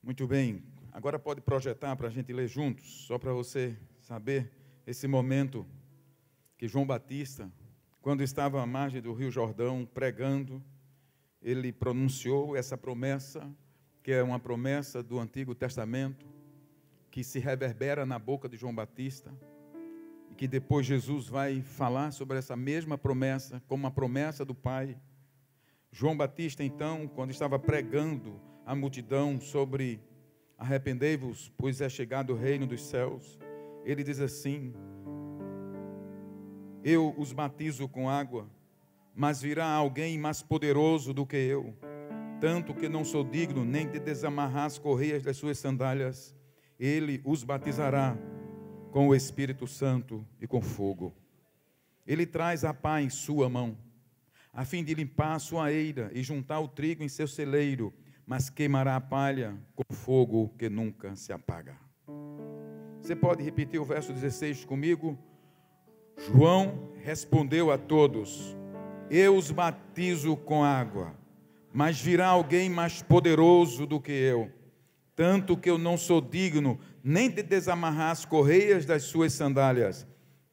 Muito bem, agora pode projetar para a gente ler juntos, só para você saber esse momento que João Batista, quando estava à margem do Rio Jordão pregando, ele pronunciou essa promessa, que é uma promessa do Antigo Testamento, que se reverbera na boca de João Batista, e que depois Jesus vai falar sobre essa mesma promessa, como uma promessa do Pai. João Batista, então, quando estava pregando a multidão sobre arrependei-vos, pois é chegado o reino dos céus, ele diz assim: eu os batizo com água, mas virá alguém mais poderoso do que eu, tanto que não sou digno nem de desamarrar as correias das suas sandálias. Ele os batizará com o Espírito Santo e com fogo. Ele traz a pá em sua mão, a fim de limpar a sua eira e juntar o trigo em seu celeiro, mas queimará a palha com fogo que nunca se apaga. Você pode repetir o verso 16 comigo? João respondeu a todos: eu os batizo com água, mas virá alguém mais poderoso do que eu, tanto que eu não sou digno nem de desamarrar as correias das suas sandálias.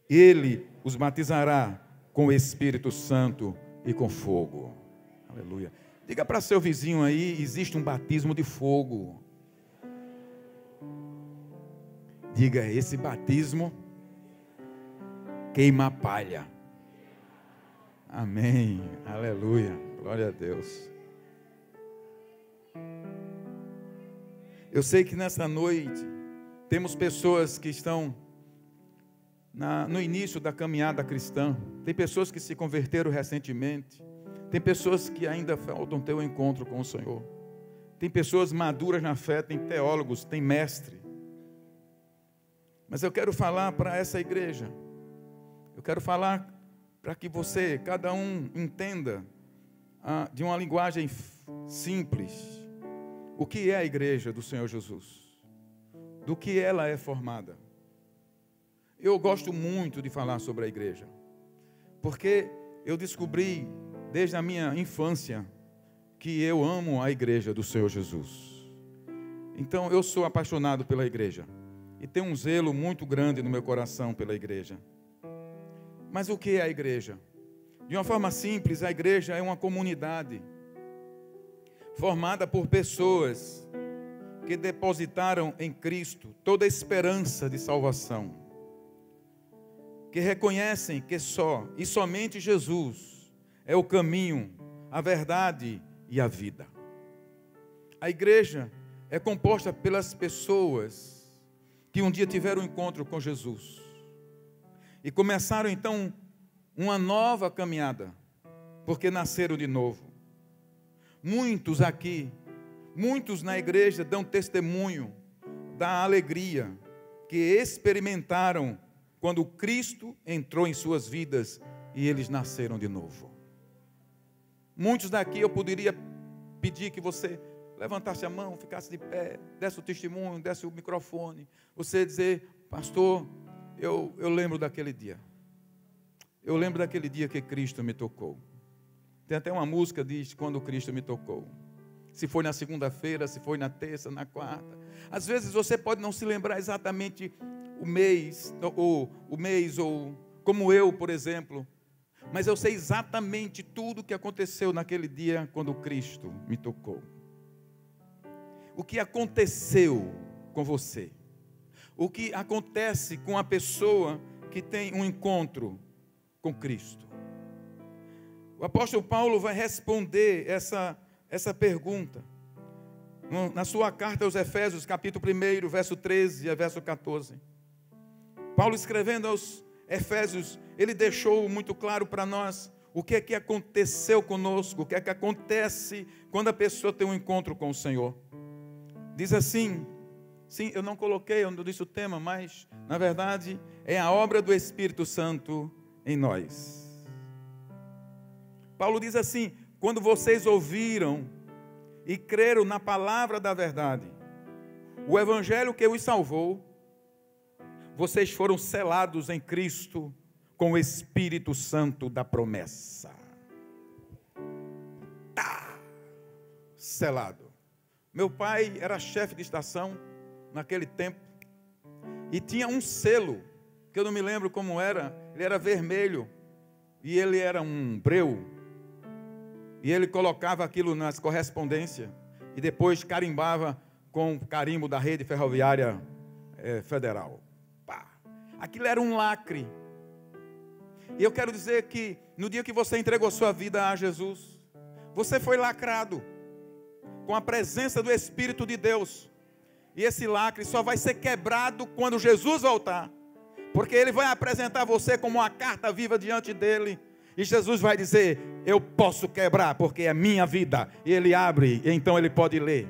Ele os batizará com o Espírito Santo e com fogo. Aleluia. Diga para seu vizinho aí: existe um batismo de fogo. Diga: esse batismo queima a palha. Amém. Aleluia. Glória a Deus. Eu sei que nessa noite temos pessoas que estão no início da caminhada cristã. Tem pessoas que se converteram recentemente. Tem pessoas que ainda faltam ter um encontro com o Senhor. Tem pessoas maduras na fé, tem teólogos, tem mestre. Mas eu quero falar para essa igreja. Eu quero falar para que você, cada um, entenda de uma linguagem simples o que é a igreja do Senhor Jesus, do que ela é formada. Eu gosto muito de falar sobre a igreja, porque eu descobri desde a minha infância que eu amo a igreja do Senhor Jesus. Então eu sou apaixonado pela igreja e tenho um zelo muito grande no meu coração pela igreja. Mas o que é a igreja? De uma forma simples, a igreja é uma comunidade formada por pessoas que depositaram em Cristo toda a esperança de salvação, que reconhecem que só e somente Jesus é o caminho, a verdade e a vida. A igreja é composta pelas pessoas que um dia tiveram um encontro com Jesus e começaram então uma nova caminhada, porque nasceram de novo. Muitos aqui, muitos na igreja dão testemunho da alegria que experimentaram quando Cristo entrou em suas vidas e eles nasceram de novo. Muitos daqui eu poderia pedir que você levantasse a mão, ficasse de pé, desse o testemunho, desse o microfone, você dizer: pastor, eu lembro daquele dia. Eu lembro daquele dia que Cristo me tocou. Tem até uma música que diz: quando Cristo me tocou. Se foi na segunda-feira, se foi na terça, na quarta. Às vezes você pode não se lembrar exatamente o mês, ou como eu, por exemplo. Mas eu sei exatamente tudo o que aconteceu naquele dia quando Cristo me tocou. O que aconteceu com você? O que acontece com a pessoa que tem um encontro com Cristo? O apóstolo Paulo vai responder essa pergunta na sua carta aos Efésios, capítulo 1, verso 13 a verso 14. Paulo, escrevendo aos Efésios, ele deixou muito claro para nós o que é que aconteceu conosco, o que é que acontece quando a pessoa tem um encontro com o Senhor. Diz assim, sim, eu não coloquei, eu não disse o tema, mas na verdade é a obra do Espírito Santo em nós. Paulo diz assim: quando vocês ouviram e creram na palavra da verdade, o evangelho que os salvou, vocês foram selados em Cristo com o Espírito Santo da promessa. Selado. Meu pai era chefe de estação naquele tempo e tinha um selo, que eu não me lembro como era, ele era vermelho e ele era um breu. E ele colocava aquilo nas correspondências e depois carimbava com o carimbo da rede ferroviária federal. Pá. Aquilo era um lacre. E eu quero dizer que no dia que você entregou sua vida a Jesus, você foi lacrado com a presença do Espírito de Deus. E esse lacre só vai ser quebrado quando Jesus voltar. Porque Ele vai apresentar você como uma carta viva diante dEle. E Jesus vai dizer, eu posso quebrar porque é minha vida. E Ele abre, e então Ele pode ler.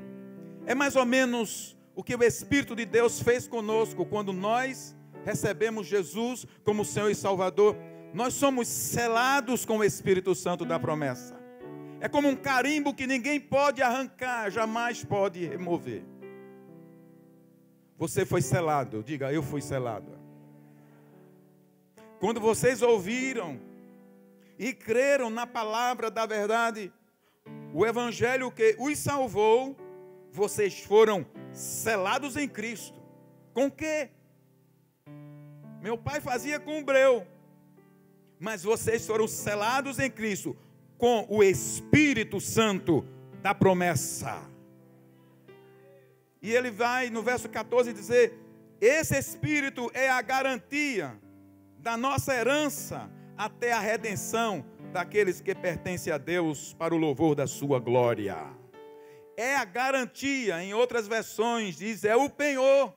É mais ou menos o que o Espírito de Deus fez conosco quando nós recebemos Jesus como Senhor e Salvador. Nós somos selados com o Espírito Santo da promessa. É como um carimbo que ninguém pode arrancar, jamais pode remover. Você foi selado, diga, eu fui selado. Quando vocês ouviram e creram na palavra da verdade, o evangelho que os salvou, vocês foram selados em Cristo. Com o quê? Meu pai fazia com o breu, mas vocês foram selados em Cristo com o Espírito Santo da promessa. E ele vai no verso 14 dizer, esse Espírito é a garantia da nossa herança até a redenção daqueles que pertencem a Deus para o louvor da sua glória. É a garantia, em outras versões diz, é o penhor.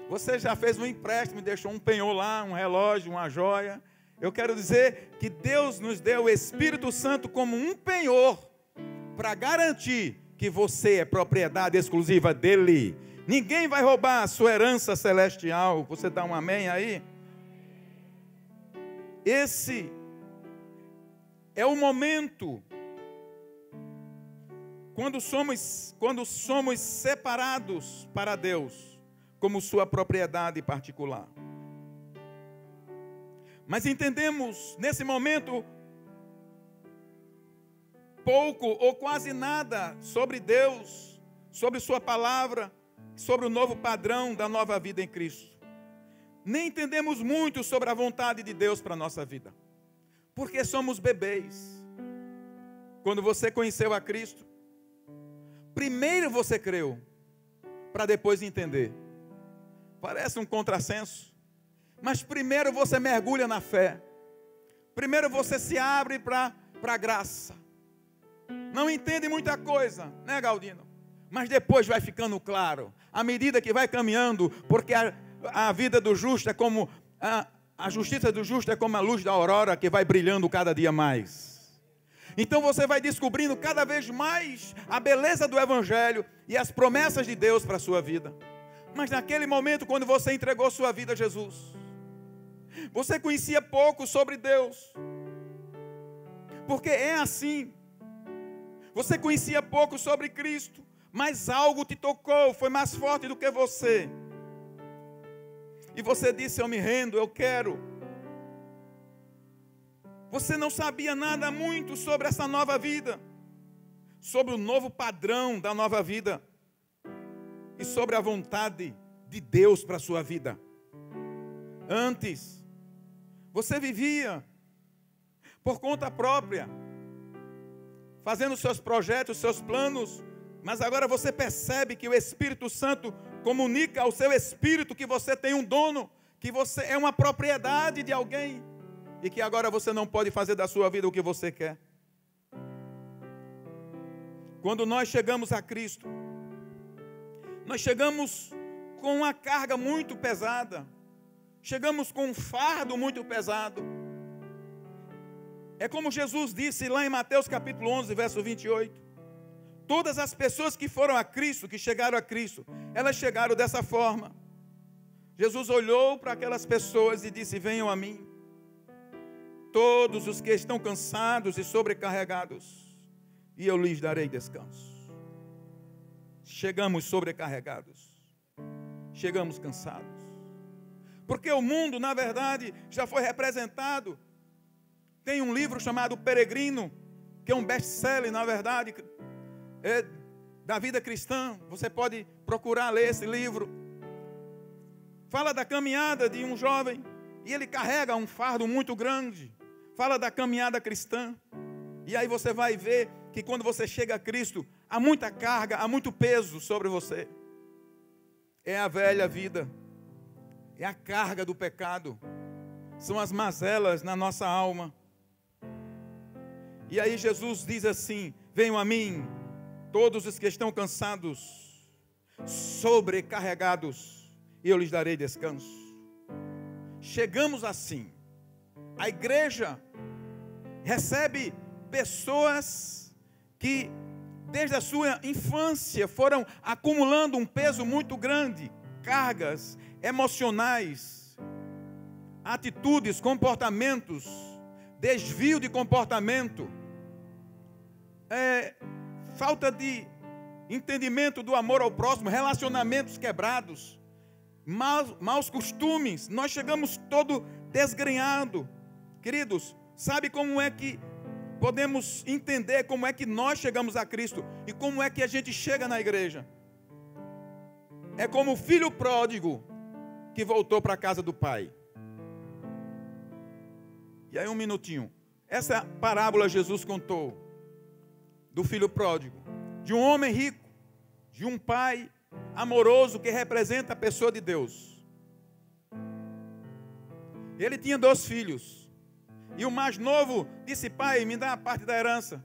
Você já fez um empréstimo e deixou um penhor lá, um relógio, uma joia. Eu quero dizer que Deus nos deu o Espírito Santo como um penhor para garantir que você é propriedade exclusiva dele. Ninguém vai roubar a sua herança celestial. Você dá um amém aí? Esse é o momento quando somos separados para Deus como sua propriedade particular. Mas entendemos nesse momento pouco ou quase nada sobre Deus, sobre sua palavra, sobre o novo padrão da nova vida em Cristo. Nem entendemos muito sobre a vontade de Deus para a nossa vida, porque somos bebês. Quando você conheceu a Cristo, primeiro você creu, para depois entender. Parece um contrassenso, mas primeiro você mergulha na fé. Primeiro você se abre para a graça. Não entende muita coisa, né, Galdino? Mas depois vai ficando claro, à medida que vai caminhando, porque a vida do justo é como, a justiça do justo é como a luz da aurora que vai brilhando cada dia mais. Então você vai descobrindo cada vez mais a beleza do Evangelho e as promessas de Deus para a sua vida. Mas naquele momento, quando você entregou sua vida a Jesus, você conhecia pouco sobre Deus, porque é assim. Você conhecia pouco sobre Cristo, mas algo te tocou, foi mais forte do que você. E você disse, eu me rendo, eu quero. Você não sabia nada muito sobre essa nova vida, sobre o novo padrão da nova vida, e sobre a vontade de Deus para a sua vida. Antes, você vivia por conta própria, fazendo seus projetos, seus planos, mas agora você percebe que o Espírito Santo comunica ao seu espírito que você tem um dono, que você é uma propriedade de alguém, e que agora você não pode fazer da sua vida o que você quer. Quando nós chegamos a Cristo, nós chegamos com uma carga muito pesada, chegamos com um fardo muito pesado. É como Jesus disse lá em Mateus capítulo 11, verso 28. Todas as pessoas que foram a Cristo, que chegaram a Cristo, elas chegaram dessa forma. Jesus olhou para aquelas pessoas e disse, venham a mim, todos os que estão cansados e sobrecarregados, e eu lhes darei descanso. Chegamos sobrecarregados, chegamos cansados, porque o mundo, na verdade, já foi representado. Tem um livro chamado Peregrino, que é um best-seller, na verdade, da vida cristã. Você pode procurar ler esse livro. Fala da caminhada de um jovem e ele carrega um fardo muito grande. Fala da caminhada cristã. E aí você vai ver que quando você chega a Cristo, há muita carga, há muito peso sobre você. É a velha vida. É a carga do pecado. São as mazelas na nossa alma. E aí Jesus diz assim: venham a mim, todos os que estão cansados, sobrecarregados, e eu lhes darei descanso. Chegamos assim. A igreja recebe pessoas que desde a sua infância foram acumulando um peso muito grande, cargas emocionais, atitudes, comportamentos, desvio de comportamento, falta de entendimento do amor ao próximo, relacionamentos quebrados, maus costumes. Nós chegamos todo desgrenhado. Queridos, sabe como é que podemos entender como é que nós chegamos a Cristo e como é que a gente chega na igreja? É como o filho pródigo que voltou para a casa do pai. E aí um minutinho. Essa parábola Jesus contou do filho pródigo, de um homem rico, de um pai amoroso que representa a pessoa de Deus. Ele tinha 2 filhos. E o mais novo disse: pai, me dá a parte da herança,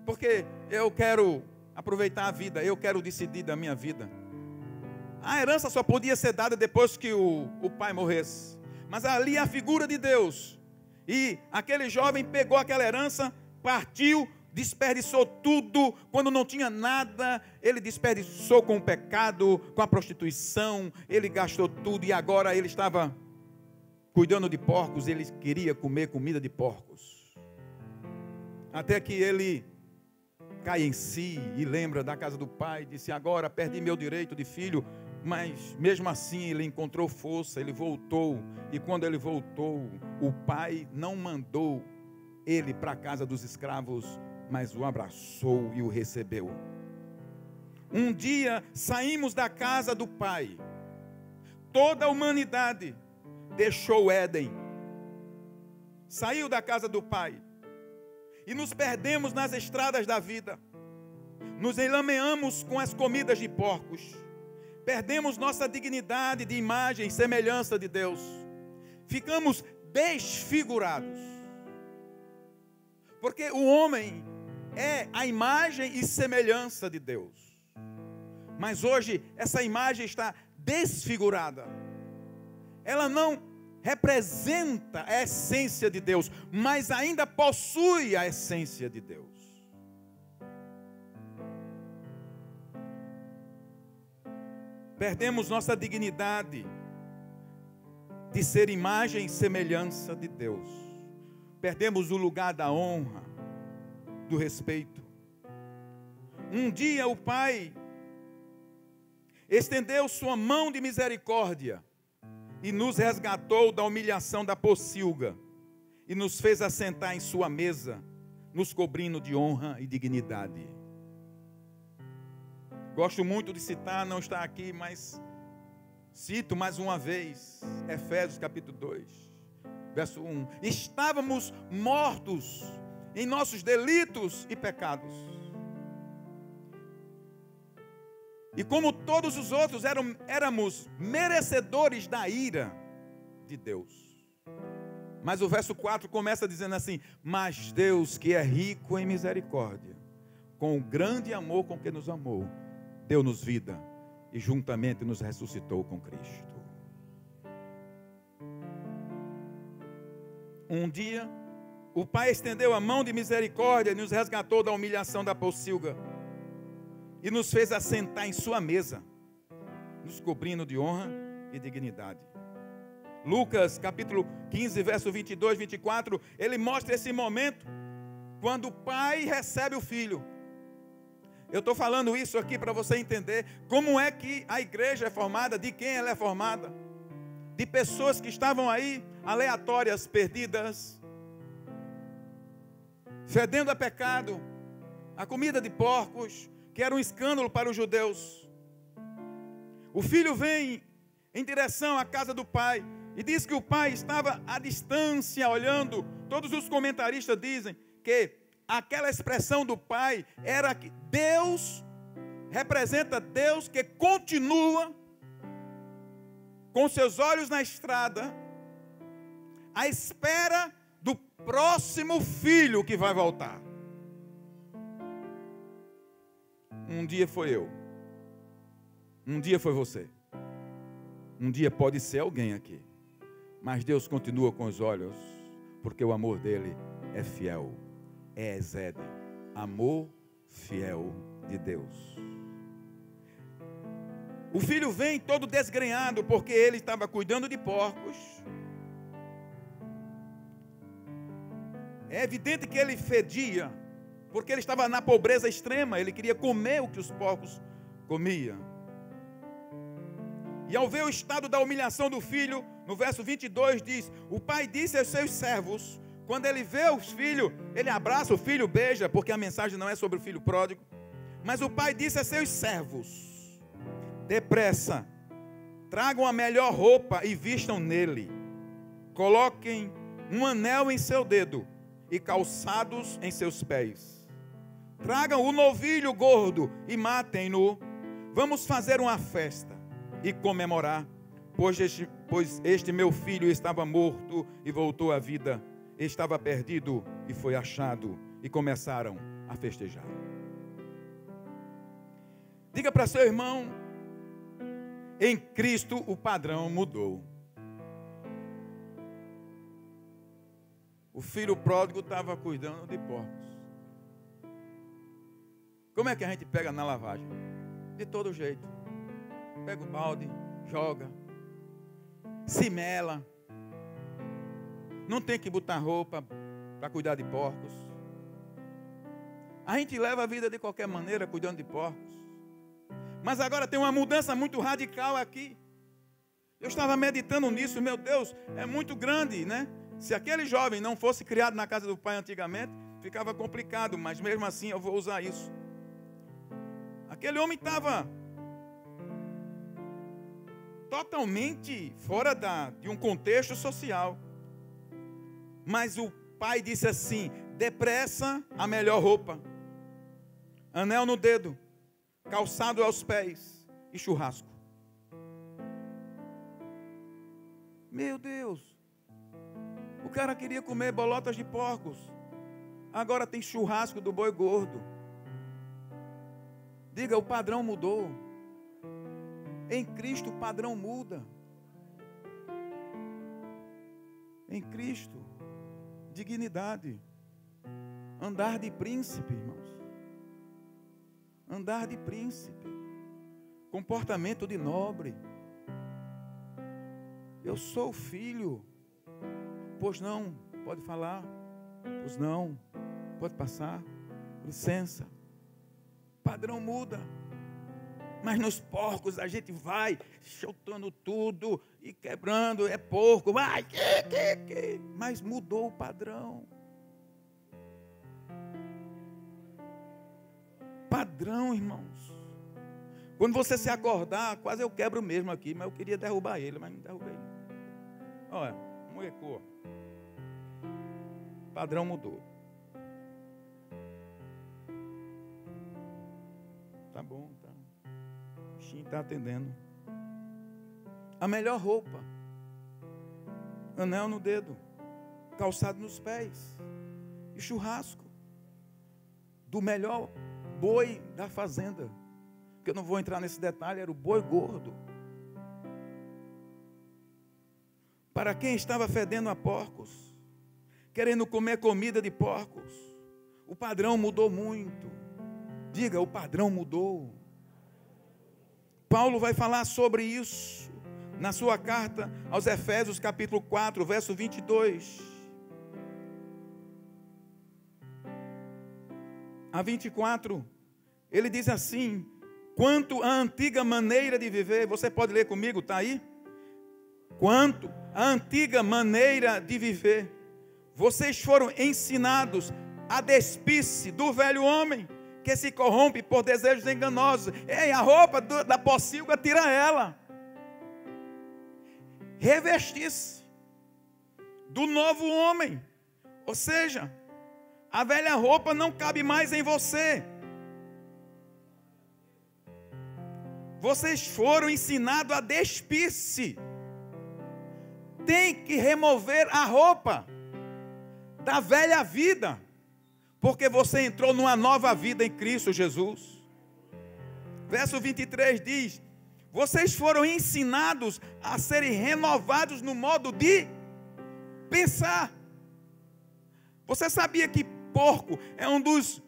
porque eu quero aproveitar a vida, eu quero decidir da minha vida. A herança só podia ser dada depois que o pai morresse. Mas ali a figura de Deus. E aquele jovem pegou aquela herança, partiu, desperdiçou tudo. Quando não tinha nada, ele desperdiçou com o pecado, com a prostituição. Ele gastou tudo e agora ele estava cuidando de porcos. Ele queria comer comida de porcos. Até que ele cai em si e lembra da casa do pai. Disse: agora perdi meu direito de filho. Mas mesmo assim ele encontrou força, ele voltou. E quando ele voltou, o pai não mandou ele para a casa dos escravos, mas o abraçou e o recebeu. Um dia saímos da casa do pai. Toda a humanidade deixou o Éden, saiu da casa do pai, e nos perdemos nas estradas da vida. Nos enlameamos com as comidas de porcos. Perdemos nossa dignidade de imagem e semelhança de Deus. Ficamos desfigurados. Porque o homem é a imagem e semelhança de Deus. Mas hoje essa imagem está desfigurada. Ela não representa a essência de Deus, mas ainda possui a essência de Deus. Perdemos nossa dignidade de ser imagem e semelhança de Deus. Perdemos o lugar da honra, do respeito. Um dia o Pai estendeu sua mão de misericórdia e nos resgatou da humilhação da pocilga e nos fez assentar em sua mesa, nos cobrindo de honra e dignidade. Gosto muito de citar, não está aqui, mas cito mais uma vez, Efésios capítulo 2, verso 1. Estávamos mortos em nossos delitos e pecados. E como todos os outros éramos merecedores da ira de Deus. Mas o verso 4 começa dizendo assim: mas Deus, que é rico em misericórdia, com o grande amor com que nos amou, deu-nos vida e juntamente nos ressuscitou com Cristo. Um dia, o Pai estendeu a mão de misericórdia e nos resgatou da humilhação da pocilga e nos fez assentar em sua mesa, nos cobrindo de honra e dignidade. Lucas capítulo 15, verso 22, 24, ele mostra esse momento quando o pai recebe o filho. Eu estou falando isso aqui para você entender como é que a igreja é formada, de quem ela é formada. De pessoas que estavam aí, aleatórias, perdidas, fedendo a pecado, a comida de porcos, que era um escândalo para os judeus. O filho vem em direção à casa do pai e diz que o pai estava à distância olhando. Todos os comentaristas dizem que aquela expressão do pai era que Deus representa Deus que continua com seus olhos na estrada, à espera do próximo filho que vai voltar. Um dia foi eu. Um dia foi você. Um dia pode ser alguém aqui. Mas Deus continua com os olhos, porque o amor dele é fiel. É Ezed, amor fiel de Deus. O filho vem todo desgrenhado, porque ele estava cuidando de porcos. É evidente que ele fedia, porque ele estava na pobreza extrema, ele queria comer o que os porcos comiam. E ao ver o estado da humilhação do filho, no verso 22 diz, o pai disse aos seus servos, quando ele vê os filhos, ele abraça o filho, beija, porque a mensagem não é sobre o filho pródigo, mas o pai disse a seus servos, depressa, tragam a melhor roupa e vistam nele, coloquem um anel em seu dedo e calçados em seus pés, tragam o novilho gordo e matem-no, vamos fazer uma festa e comemorar, pois este meu filho estava morto e voltou à vida, estava perdido e foi achado, e começaram a festejar. Diga para seu irmão, em Cristo o padrão mudou. O filho pródigo estava cuidando de porcos. Como é que a gente pega na lavagem? De todo jeito. Pega o balde, joga, se mela. Não tem que botar roupa para cuidar de porcos. A gente leva a vida de qualquer maneira, cuidando de porcos. Mas agora tem uma mudança muito radical aqui. Eu estava meditando nisso, meu Deus, é muito grande, né? Se aquele jovem não fosse criado na casa do pai antigamente, ficava complicado, mas mesmo assim eu vou usar isso. Aquele homem estava totalmente fora de um contexto social. Mas o pai disse assim, depressa a melhor roupa, anel no dedo, calçado aos pés e churrasco. Meu Deus, o cara queria comer bolotas de porcos, agora tem churrasco do boi gordo. Diga, o padrão mudou. Em Cristo o padrão muda. Em Cristo, dignidade, andar de príncipe, irmãos. Andar de príncipe, comportamento de nobre. Eu sou filho. Pois não, pode falar. Pois não, pode passar. Licença. Padrão muda. Mas nos porcos a gente vai chutando tudo e quebrando, é porco, vai, mas mudou o padrão. Padrão, irmãos. Quando você se acordar, quase eu quebro mesmo aqui, mas eu queria derrubar ele, mas não derrubei. Olha, um eco. Padrão mudou. Tá bom, tá. O bichinho está atendendo. A melhor roupa, anel no dedo, calçado nos pés, e churrasco do melhor boi da fazenda, que eu não vou entrar nesse detalhe, era o boi gordo. Para quem estava fedendo a porcos, querendo comer comida de porcos, o padrão mudou muito. Diga, o padrão mudou. Paulo vai falar sobre isso na sua carta aos Efésios, capítulo 4, verso 22 a 24. Ele diz assim: quanto à antiga maneira de viver, você pode ler comigo, está aí? Quanto à antiga maneira de viver, vocês foram ensinados a despir-se do velho homem, que se corrompe por desejos enganosos. Ei, a roupa da pocilga, tira ela. Revestir-se do novo homem. Ou seja, a velha roupa não cabe mais em você. Vocês foram ensinados a despir-se. Tem que remover a roupa da velha vida, porque você entrou numa nova vida em Cristo Jesus. Verso 23 diz: vocês foram ensinados a serem renovados no modo de pensar. Você sabia que porco é um dos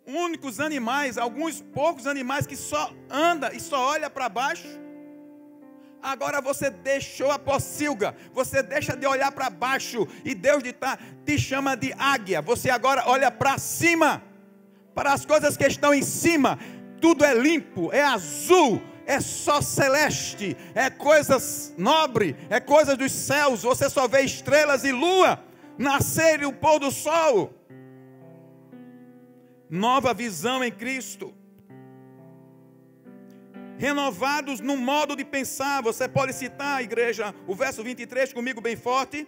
únicos animais, alguns poucos animais que só anda e só olha para baixo? Agora você deixou a pocilga, você deixa de olhar para baixo, e Deus te chama de águia. Você agora olha para cima, para as coisas que estão em cima. Tudo é limpo, é azul, é só celeste, é coisas nobres, é coisas dos céus. Você só vê estrelas e lua nascer e o pôr do sol. Nova visão em Cristo. Renovados no modo de pensar. Você pode citar, igreja, o verso 23 comigo bem forte.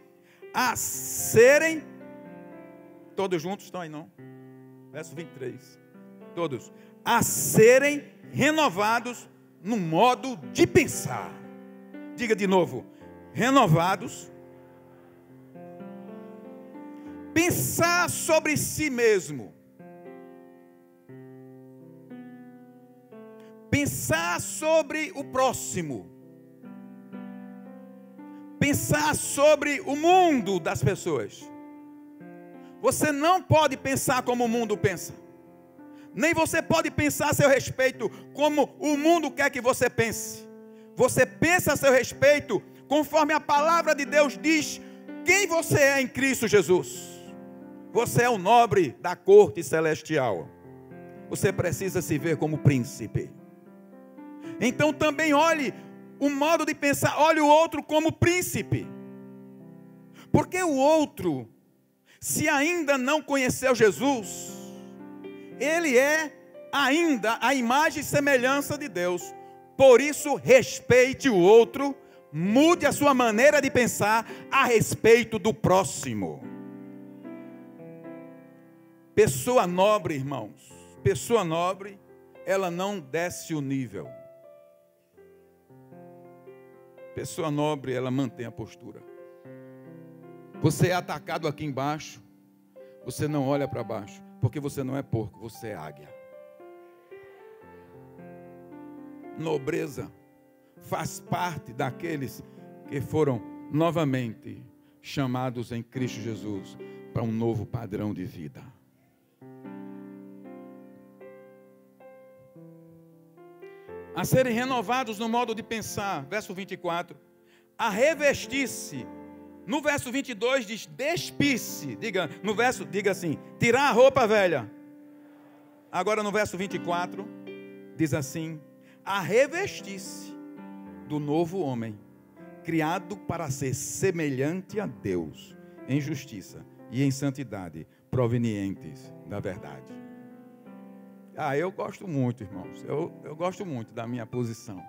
A serem, todos juntos, estão aí não? Verso 23, todos. A serem renovados no modo de pensar. Diga de novo: renovados. Pensar sobre si mesmo. Pensar sobre o próximo. Pensar sobre o mundo das pessoas. Você não pode pensar como o mundo pensa. Nem você pode pensar a seu respeito como o mundo quer que você pense. Você pensa a seu respeito conforme a palavra de Deus diz quem você é em Cristo Jesus. Você é o nobre da corte celestial. Você precisa se ver como príncipe. Então também olhe o modo de pensar, olhe o outro como príncipe. Porque o outro, se ainda não conheceu Jesus, ele é ainda a imagem e semelhança de Deus. Por isso, respeite o outro, mude a sua maneira de pensar a respeito do próximo. Pessoa nobre, irmãos, pessoa nobre, ela não desce o nível. Pessoa nobre, ela mantém a postura. Você é atacado aqui embaixo, você não olha para baixo, porque você não é porco, você é águia. Nobreza faz parte daqueles que foram novamente chamados em Cristo Jesus para um novo padrão de vida. A serem renovados no modo de pensar, verso 24, a revestir-se. No verso 22 diz despir-se. Diga assim, tirar a roupa velha. Agora no verso 24 diz assim, a revestir-se do novo homem, criado para ser semelhante a Deus, em justiça e em santidade, provenientes da verdade. Eu gosto muito, irmãos. Eu gosto muito da minha posição.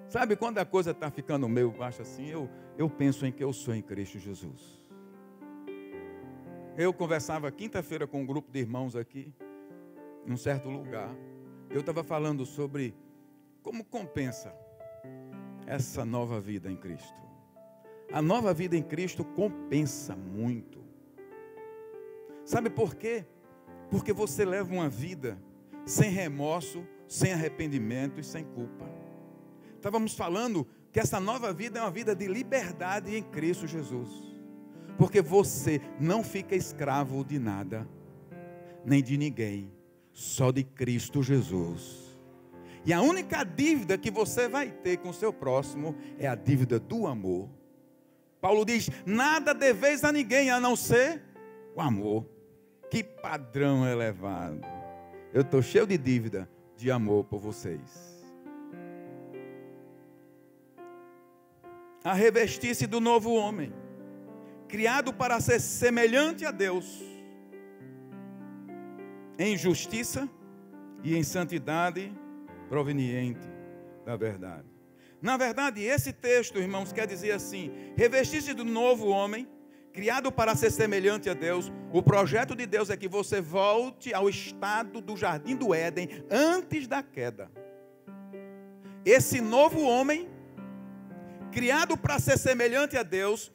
Sabe, quando a coisa está ficando meio baixa assim, eu penso em que eu sou em Cristo Jesus. Eu conversava quinta-feira com um grupo de irmãos aqui, em um certo lugar. Eu estava falando sobre como compensa essa nova vida em Cristo. A nova vida em Cristo compensa muito. Sabe por quê? Porque você leva uma vida sem remorso, sem arrependimento e sem culpa. Estávamos falando que essa nova vida é uma vida de liberdade em Cristo Jesus. Porque você não fica escravo de nada, nem de ninguém, só de Cristo Jesus. E a única dívida que você vai ter com o seu próximo é a dívida do amor. Paulo diz, nada deveis a ninguém a não ser o amor. Que padrão elevado. Eu estou cheio de dívida de amor por vocês. A revestir-se do novo homem, criado para ser semelhante a Deus. em justiça e em santidade proveniente da verdade. Na verdade, esse texto, irmãos, quer dizer assim: revestir-se do novo homem, criado para ser semelhante a Deus. O projeto de Deus é que você volte ao estado do jardim do Éden antes da queda. Esse novo homem, criado para ser semelhante a Deus.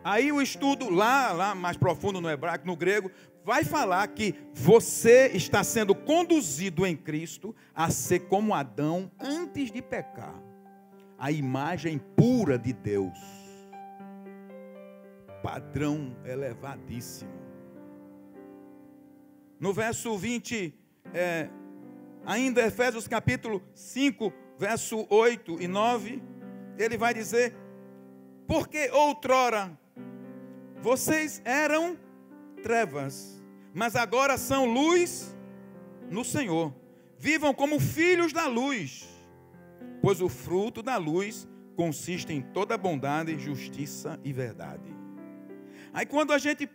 Aí o estudo lá mais profundo no hebraico, no grego, vai falar que você está sendo conduzido em Cristo a ser como Adão antes de pecar. A imagem pura de Deus. Padrão elevadíssimo. No verso 20, ainda Efésios capítulo 5, verso 8 e 9, ele vai dizer: porque outrora vocês eram trevas, mas agora são luz no Senhor. Vivam como filhos da luz, pois o fruto da luz consiste em toda bondade, justiça e verdade. Aí quando a gente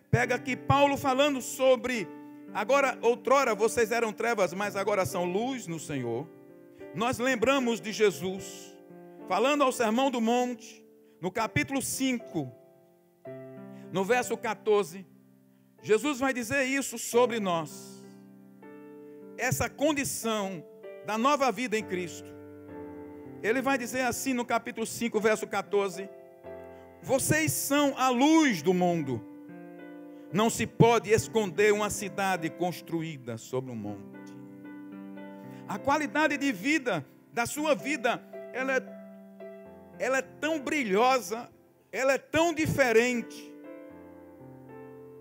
pega aqui Paulo falando sobre, agora outrora vocês eram trevas, mas agora são luz no Senhor, nós lembramos de Jesus, falando ao Sermão do Monte, no capítulo 5, no verso 14, Jesus vai dizer isso sobre nós. Essa condição da nova vida em Cristo. Ele vai dizer assim no capítulo 5, verso 14: vocês são a luz do mundo. Não se pode esconder uma cidade construída sobre um monte. A qualidade de vida da sua vida, ela é tão brilhosa, ela é tão diferente,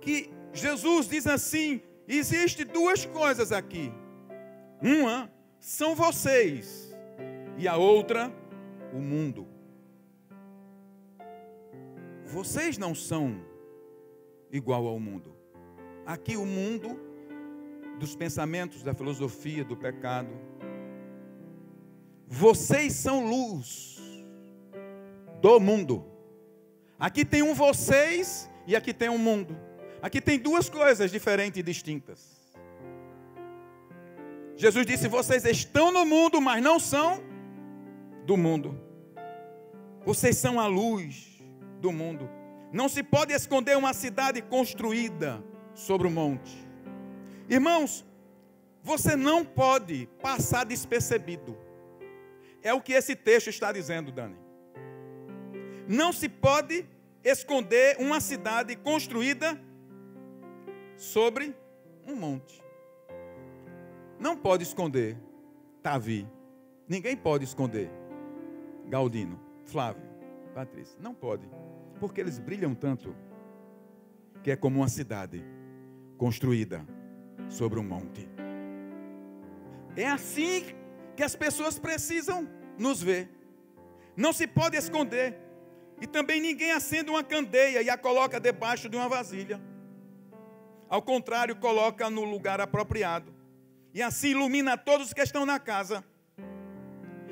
que Jesus diz assim: existe duas coisas aqui. Uma são vocês e a outra o mundo. Vocês não são igual ao mundo. Aqui o mundo dos pensamentos, da filosofia, do pecado. Vocês são luz do mundo. Aqui tem um vocês e aqui tem um mundo. Aqui tem duas coisas diferentes e distintas. Jesus disse: vocês estão no mundo, mas não são do mundo. Vocês são a luz do mundo. Não se pode esconder uma cidade construída sobre o monte. Irmãos, você não pode passar despercebido. É o que esse texto está dizendo, Dani. Não se pode esconder uma cidade construída sobre um monte. Não pode esconder Tavi. Ninguém pode esconder Galdino, Flávio, Patrícia. Não pode. Porque eles brilham tanto que é como uma cidade construída sobre um monte. É assim que as pessoas precisam nos ver. Não se pode esconder. E também ninguém acende uma candeia e a coloca debaixo de uma vasilha. Ao contrário, coloca no lugar apropriado. E assim ilumina todos que estão na casa.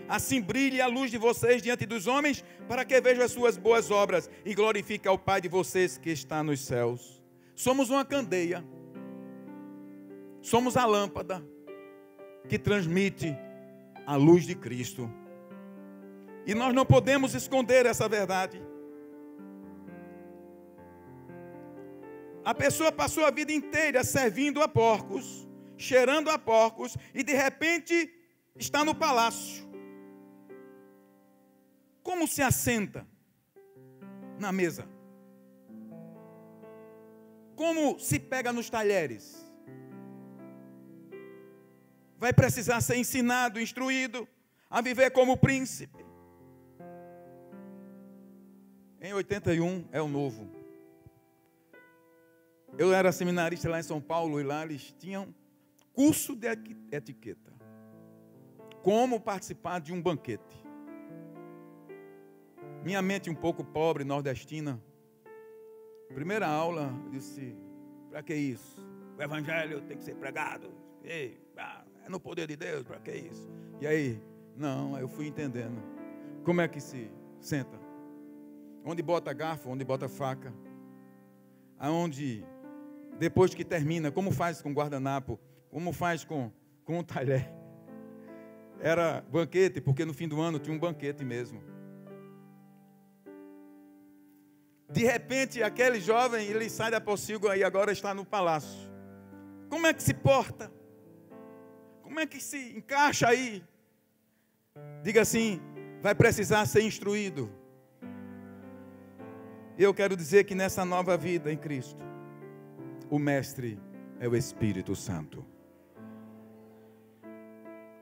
Assim brilhe a luz de vocês diante dos homens, para que vejam as suas boas obras e glorifique ao Pai de vocês que está nos céus. Somos uma candeia. Somos a lâmpada que transmite a luz de Cristo. E nós não podemos esconder essa verdade. A pessoa passou a vida inteira servindo a porcos, cheirando a porcos, e de repente está no palácio. Como se assenta na mesa? Como se pega nos talheres? Vai precisar ser ensinado, instruído a viver como príncipe. Em 81 é o novo. Eu era seminarista lá em São Paulo e lá eles tinham curso de etiqueta. Como participar de um banquete. Minha mente um pouco pobre, nordestina. Primeira aula, eu disse: para que isso? O evangelho tem que ser pregado. É no poder de Deus, para que isso? E aí, não, eu fui entendendo. Como é que se senta? Onde bota garfo, onde bota faca. Aonde depois que termina, como faz com guardanapo, como faz com um talher. Era banquete, porque no fim do ano tinha um banquete mesmo. De repente, aquele jovem, ele sai da pocilga e agora está no palácio. Como é que se porta? Como é que se encaixa aí? Diga assim, vai precisar ser instruído. Eu quero dizer que nessa nova vida em Cristo, o mestre é o Espírito Santo.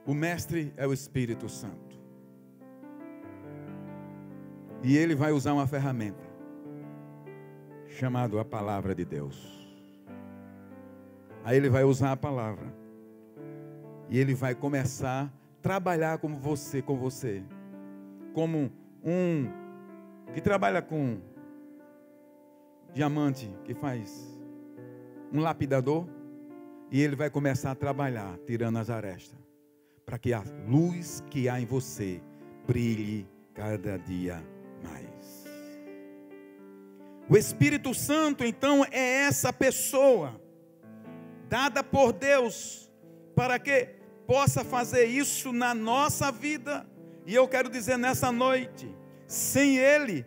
O mestre é o Espírito Santo. E ele vai usar uma ferramenta chamada a palavra de Deus. Aí ele vai usar a palavra. E ele vai começar a trabalhar com você. Como um que trabalha com diamante, que faz um lapidador. E ele vai começar a trabalhar, tirando as arestas, para que a luz que há em você brilhe cada dia mais. O Espírito Santo, então, é essa pessoa dada por Deus para que possa fazer isso na nossa vida. E eu quero dizer nessa noite, sem Ele,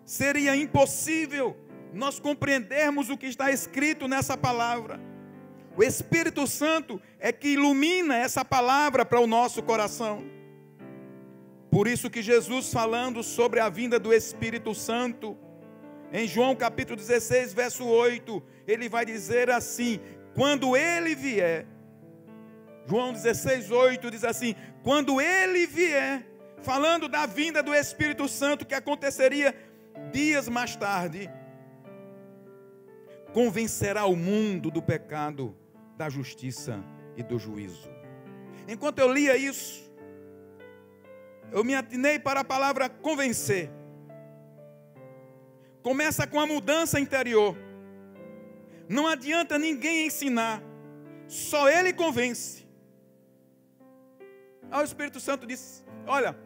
seria impossível nós compreendermos o que está escrito nessa palavra. O Espírito Santo é que ilumina essa palavra para o nosso coração. Por isso que Jesus, falando sobre a vinda do Espírito Santo, em João capítulo 16, verso 8, ele vai dizer assim, quando ele vier, João 16, 8 diz assim, quando ele vier, falando da vinda do Espírito Santo, que aconteceria dias mais tarde, convencerá o mundo do pecado, da justiça e do juízo. Enquanto eu lia isso, eu me atinei para a palavra convencer. Começa com a mudança interior. Não adianta ninguém ensinar, só ele convence. Aí o Espírito Santo disse, olha,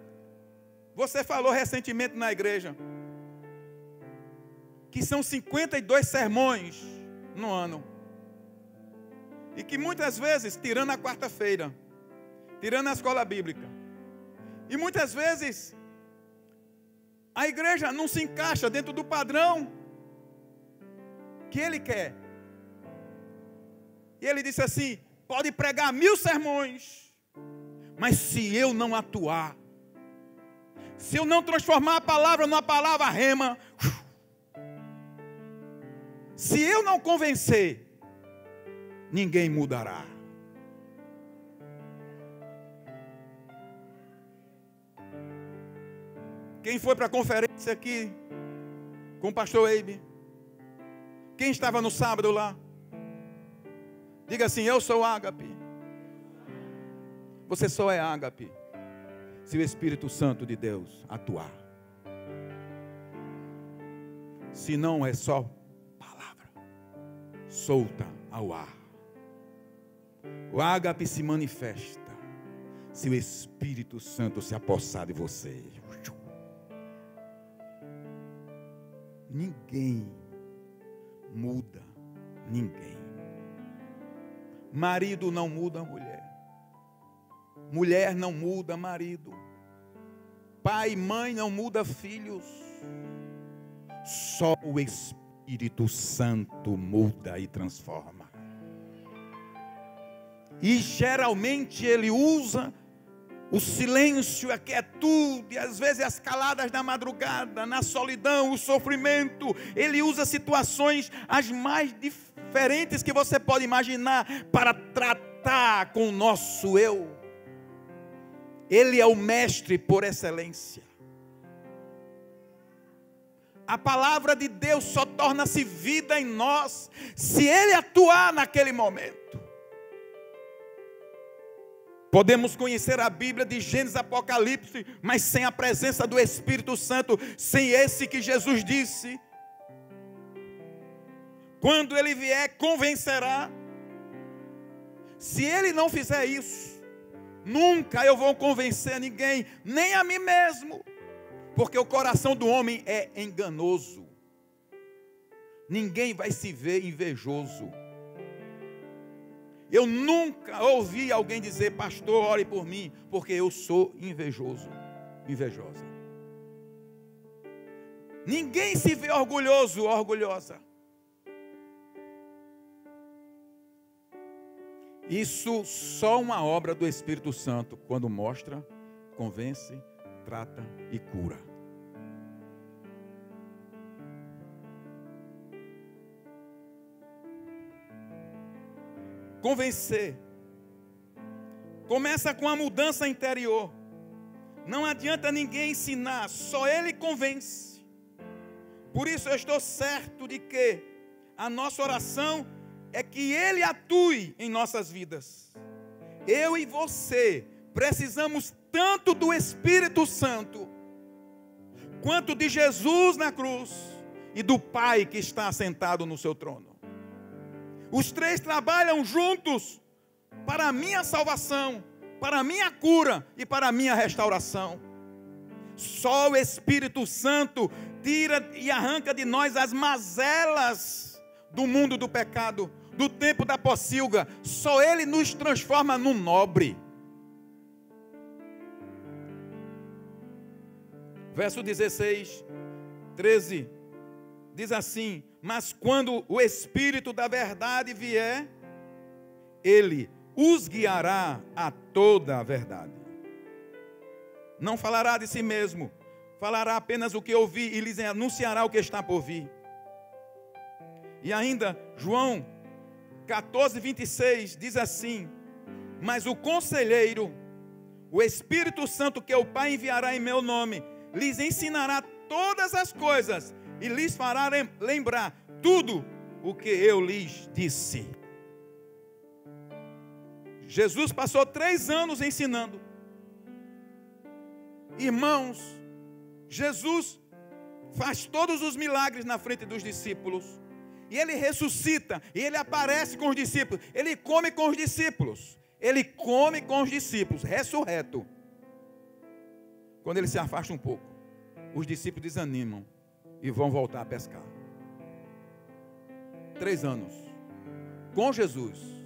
você falou recentemente na igreja, que são 52 sermões no ano. E que muitas vezes, tirando a quarta-feira, tirando a escola bíblica, e muitas vezes, a igreja não se encaixa dentro do padrão que ele quer. E ele disse assim, pode pregar 1000 sermões, mas se eu não atuar, se eu não transformar a palavra numa palavra rema, se eu não convencer, ninguém mudará. Quem foi para a conferência aqui com o pastor Eibe? Quem estava no sábado lá? Diga assim, eu sou ágape. Você só é ágape se o Espírito Santo de Deus atuar. Se não é só palavra solta ao ar. O ágape se manifesta se o Espírito Santo se apossar de você. Ninguém muda ninguém. Marido não muda mulher. Mulher não muda marido. Pai e mãe não muda filhos. Só o Espírito Santo muda e transforma. E geralmente ele usa o silêncio, a quietude, às vezes as caladas da madrugada, na solidão, o sofrimento. Ele usa situações as mais diferentes que você pode imaginar para tratar com o nosso eu. Ele é o mestre por excelência. A palavra de Deus só torna-se vida em nós se Ele atuar naquele momento. Podemos conhecer a Bíblia de Gênesis, Apocalipse, mas sem a presença do Espírito Santo, sem esse que Jesus disse, quando Ele vier, convencerá. Se Ele não fizer isso, nunca eu vou convencer ninguém, nem a mim mesmo, porque o coração do homem é enganoso. Ninguém vai se ver invejoso. Eu nunca ouvi alguém dizer: pastor, ore por mim, porque eu sou invejoso, invejosa. Ninguém se vê orgulhoso, orgulhosa. Isso só uma obra do Espírito Santo, quando mostra, convence, trata e cura. Convencer começa com a mudança interior. Não adianta ninguém ensinar, só ele convence. Por isso eu estou certo de que a nossa oração é que ele atue em nossas vidas. Eu e você precisamos tanto do Espírito Santo, quanto de Jesus na cruz e do Pai que está sentado no seu trono. Os três trabalham juntos para a minha salvação, para a minha cura e para a minha restauração. Só o Espírito Santo tira e arranca de nós as mazelas do mundo do pecado, do tempo da pocilga. Só Ele nos transforma num nobre. Verso 16, 13, diz assim: mas quando o Espírito da verdade vier, Ele os guiará a toda a verdade. Não falará de si mesmo, falará apenas o que ouvir e lhes anunciará o que está por vir. E ainda, João 14, 26, diz assim: mas o conselheiro, o Espírito Santo que o Pai enviará em meu nome, lhes ensinará todas as coisas e lhes fará lembrar tudo o que eu lhes disse. Jesus passou 3 anos ensinando. Irmãos, Jesus faz todos os milagres na frente dos discípulos. E Ele ressuscita, e Ele aparece com os discípulos. Ele come com os discípulos. Ele come com os discípulos, ressurreto. Quando Ele se afasta um pouco, os discípulos desanimam e vão voltar a pescar. 3 anos com Jesus.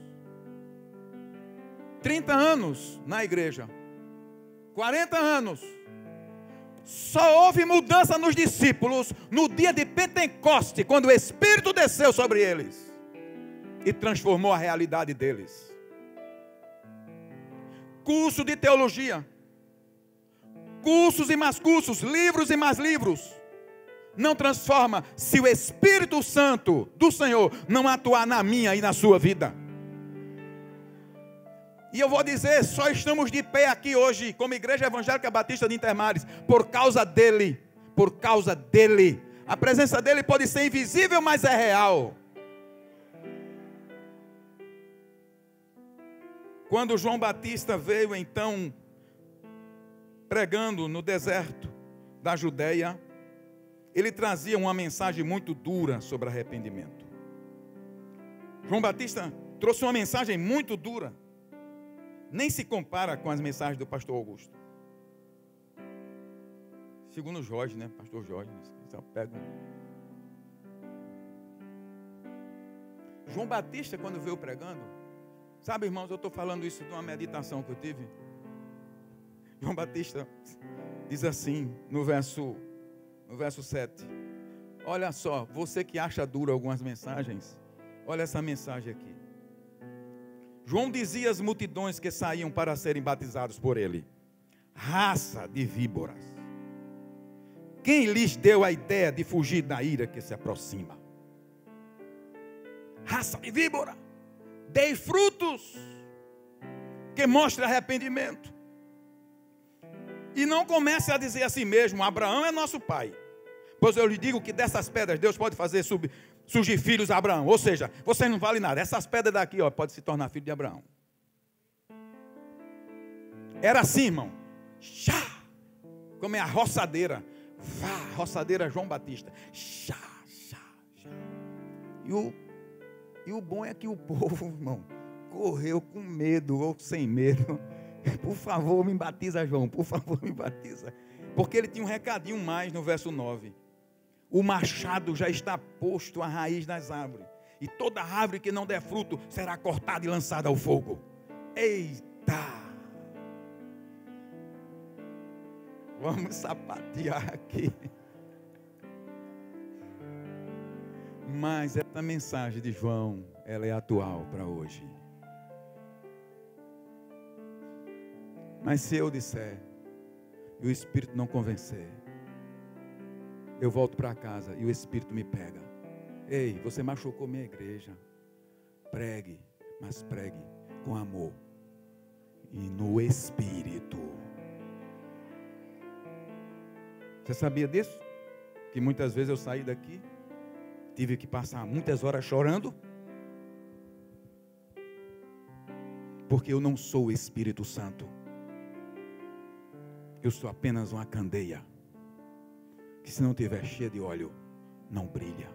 30 anos na igreja. 40 anos. Só houve mudança nos discípulos no dia de Pentecoste, quando o Espírito desceu sobre eles e transformou a realidade deles. Curso de teologia, cursos e mais cursos, livros e mais livros, não transforma se o Espírito Santo do Senhor não atuar na minha e na sua vida. E eu vou dizer, só estamos de pé aqui hoje, como Igreja Evangélica Batista de Intermares, por causa dele, por causa dele. A presença dele pode ser invisível, mas é real. Quando João Batista veio então pregando no deserto da Judeia, ele trazia uma mensagem muito dura sobre arrependimento. João Batista trouxe uma mensagem muito dura. Nem se compara com as mensagens do pastor Augusto. Segundo Jorge, né? Pastor Jorge. João Batista, quando veio pregando, sabe, irmãos, eu estou falando isso de uma meditação que eu tive. João Batista diz assim, no verso 7. Olha só, você que acha duro algumas mensagens, olha essa mensagem aqui. João dizia às multidões que saíam para serem batizados por ele: raça de víboras, quem lhes deu a ideia de fugir da ira que se aproxima? Raça de víbora, dei frutos que mostrem arrependimento. E não comece a dizer a si mesmo: Abraão é nosso pai. Pois eu lhe digo que dessas pedras Deus pode fazer surgir filhos a Abraão. Ou seja, você não vale nada. Essas pedras daqui, ó, pode se tornar filho de Abraão. Era assim, irmão. Chá, como é a roçadeira. Vá, roçadeira João Batista. Chá, chá, chá. E o bom é que o povo, irmão, correu com medo ou sem medo. Por favor, me batiza, João. Por favor, me batiza. Porque ele tinha um recadinho mais no verso 9. o machado já está posto à raiz das árvores. E toda árvore que não der fruto será cortada e lançada ao fogo. Eita! Vamos sapatear aqui. Mas essa mensagem de João, ela é atual para hoje. Mas se eu disser e o Espírito não convencer, eu volto para casa e o Espírito me pega. Ei, você machucou minha igreja. Pregue, mas pregue com amor e no Espírito. Você sabia disso? Que muitas vezes eu saí daqui, tive que passar muitas horas chorando, porque eu não sou o Espírito Santo. Eu sou apenas uma candeia, que se não tiver cheia de óleo, não brilha.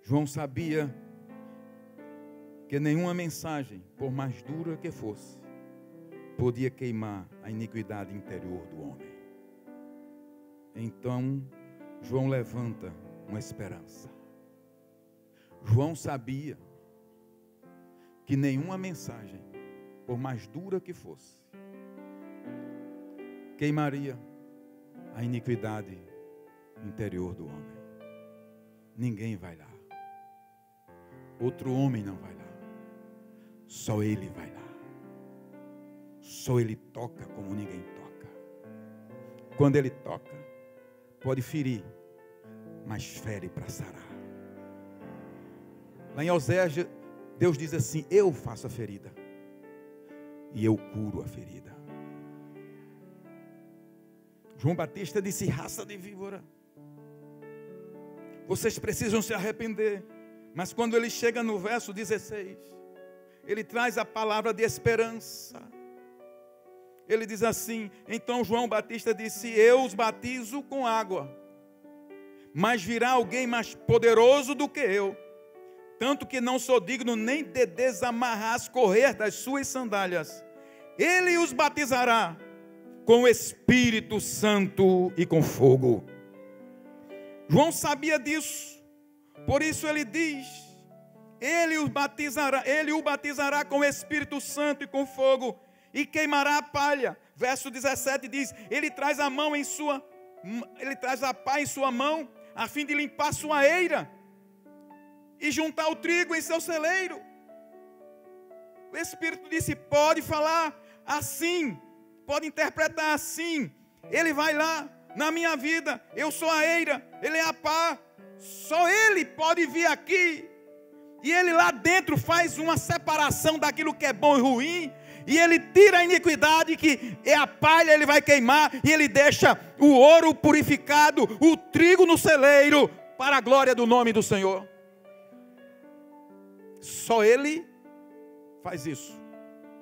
João sabia que nenhuma mensagem, por mais dura que fosse, podia queimar a iniquidade interior do homem. Então, João levanta uma esperança. João sabia que nenhuma mensagem, por mais dura que fosse, queimaria a iniquidade interior do homem. Ninguém vai lá. Outro homem não vai lá. Só ele vai lá. Só ele toca como ninguém toca. Quando ele toca, pode ferir, mas fere para sarar. Lá em Oséias, Deus diz assim: eu faço a ferida e eu curo a ferida. João Batista disse: raça de víbora, vocês precisam se arrepender. Mas quando ele chega no verso 16, ele traz a palavra de esperança. Ele diz assim: então João Batista disse: eu os batizo com água, mas virá alguém mais poderoso do que eu, tanto que não sou digno nem de desamarrar as correias das suas sandálias. Ele os batizará com o Espírito Santo e com fogo. João sabia disso. Por isso ele diz: ele o batizará com o Espírito Santo e com fogo, e queimará a palha. Verso 17 diz: ele traz a pá em sua mão, a fim de limpar sua eira e juntar o trigo em seu celeiro. O Espírito disse: pode falar assim, pode interpretar assim. Ele vai lá na minha vida, eu sou a eira, ele é a pá. Só ele pode vir aqui, e ele lá dentro faz uma separação daquilo que é bom e ruim, e ele tira a iniquidade que é a palha, ele vai queimar, e ele deixa o ouro purificado, o trigo no celeiro, para a glória do nome do Senhor. Só ele faz isso,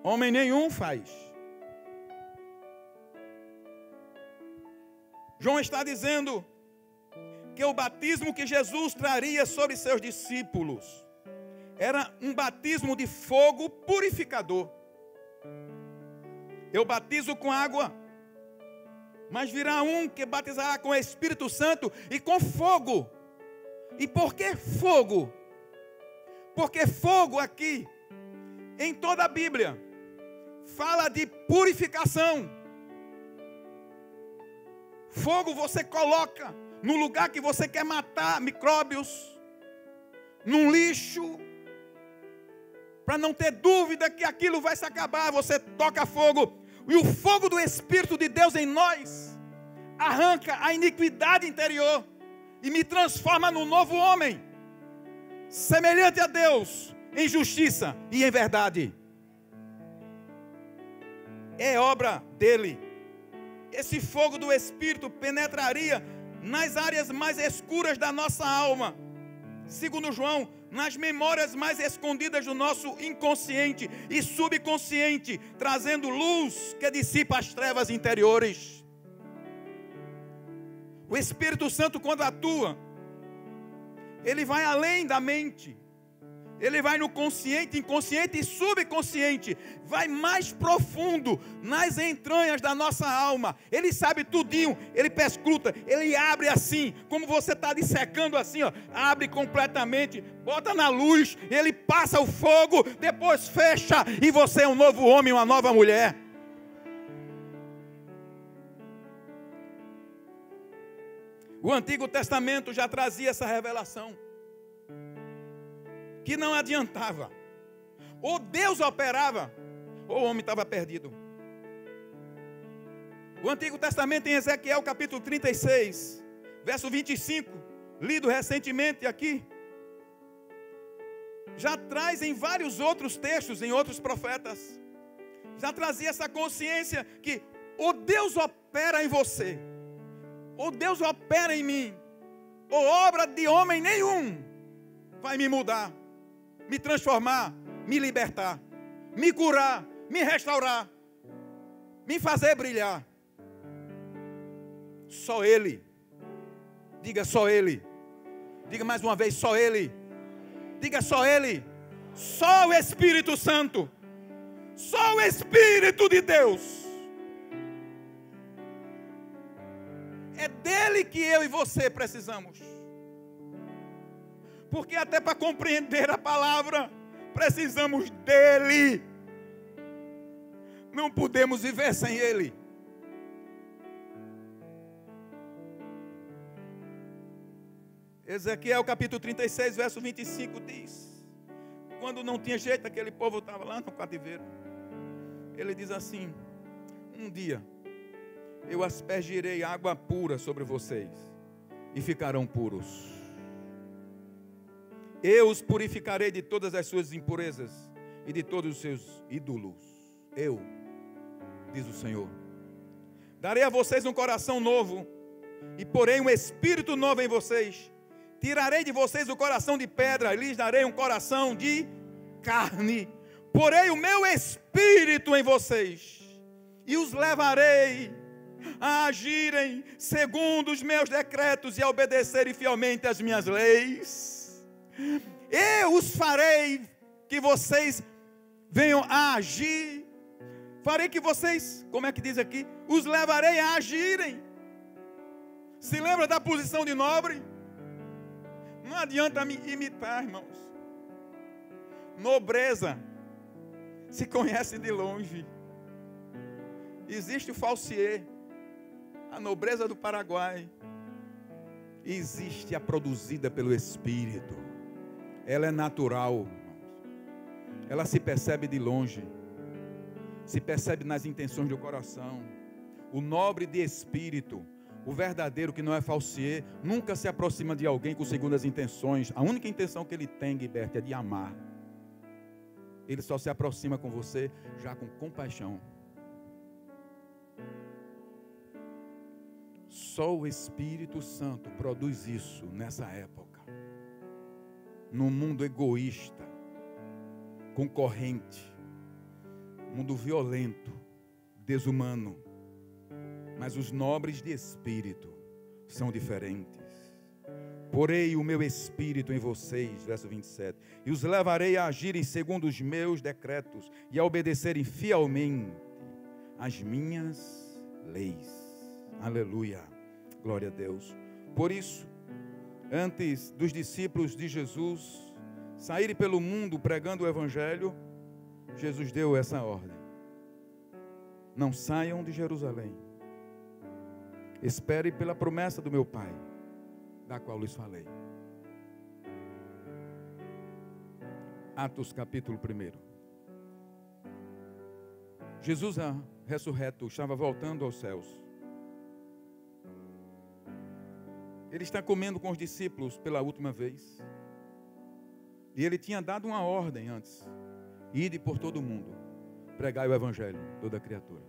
homem nenhum faz. João está dizendo que o batismo que Jesus traria sobre seus discípulos era um batismo de fogo purificador. Eu batizo com água, mas virá um que batizará com o Espírito Santo e com fogo. E por que fogo? Porque fogo aqui, em toda a Bíblia, fala de purificação. Fogo você coloca no lugar que você quer matar micróbios, num lixo, para não ter dúvida que aquilo vai se acabar. Você toca fogo, e o fogo do Espírito de Deus em nós arranca a iniquidade interior e me transforma num novo homem, semelhante a Deus em justiça e em verdade. É obra dele. Esse fogo do Espírito penetraria nas áreas mais escuras da nossa alma, segundo João, nas memórias mais escondidas do nosso inconsciente e subconsciente, trazendo luz que dissipa as trevas interiores. O Espírito Santo, quando atua, ele vai além da mente, Ele vai no consciente, inconsciente e subconsciente. Vai mais profundo nas entranhas da nossa alma. Ele sabe tudinho. Ele perscruta. Ele abre assim, como você está dissecando assim, ó. Abre completamente. Bota na luz. Ele passa o fogo. Depois fecha. E você é um novo homem, uma nova mulher. O Antigo Testamento já trazia essa revelação. Que não adiantava. Ou Deus operava, ou o homem estava perdido. O Antigo Testamento em Ezequiel capítulo 36, verso 25, lido recentemente aqui, já traz em vários outros textos, em outros profetas, já trazia essa consciência que ou Deus opera em você, ou Deus opera em mim, ou obra de homem nenhum vai me mudar, me transformar, me libertar, me curar, me restaurar, me fazer brilhar. Só Ele. Diga só Ele. Diga mais uma vez, só Ele. Diga só Ele. Só o Espírito Santo. Só o Espírito de Deus. É dele que eu e você precisamos. Porque até para compreender a palavra, precisamos dele. Não podemos viver sem ele. Ezequiel capítulo 36, verso 25 diz: quando não tinha jeito, aquele povo estava lá no cativeiro. Ele diz assim: um dia eu aspergirei água pura sobre vocês e ficarão puros. Eu os purificarei de todas as suas impurezas e de todos os seus ídolos. Eu, diz o Senhor, darei a vocês um coração novo e porei um espírito novo em vocês. Tirarei de vocês o coração de pedra e lhes darei um coração de carne. Porei o meu espírito em vocês e os levarei a agirem segundo os meus decretos e a obedecerem fielmente às minhas leis. Eu os farei que vocês venham a agir. Farei que vocês, como é que diz aqui? Os levarei a agirem. Se lembra da posição de nobre? Não adianta me imitar, irmãos. Nobreza se conhece de longe. Existe o falsier, a nobreza do Paraguai. Existe a produzida pelo Espírito. Ela é natural. Ela se percebe de longe. Se percebe nas intenções do coração. O nobre de espírito, o verdadeiro que não é falsier, nunca se aproxima de alguém com segundas intenções. A única intenção que ele tem, Guilherme, é de amar. Ele só se aproxima com você já com compaixão. Só o Espírito Santo produz isso nessa época. Num mundo egoísta, concorrente, mundo violento, desumano. Mas os nobres de espírito são diferentes. Porei o meu espírito em vocês, verso 27, e os levarei a agirem segundo os meus decretos e a obedecerem fielmente as minhas leis. Aleluia, glória a Deus. Por isso, antes dos discípulos de Jesus saírem pelo mundo pregando o Evangelho, Jesus deu essa ordem: não saiam de Jerusalém, esperem pela promessa do meu Pai, da qual lhes falei. Atos capítulo 1. Jesus, ressurreto, estava voltando aos céus. Ele está comendo com os discípulos pela última vez. E ele tinha dado uma ordem antes: ide por todo o mundo, pregai o Evangelho a toda criatura.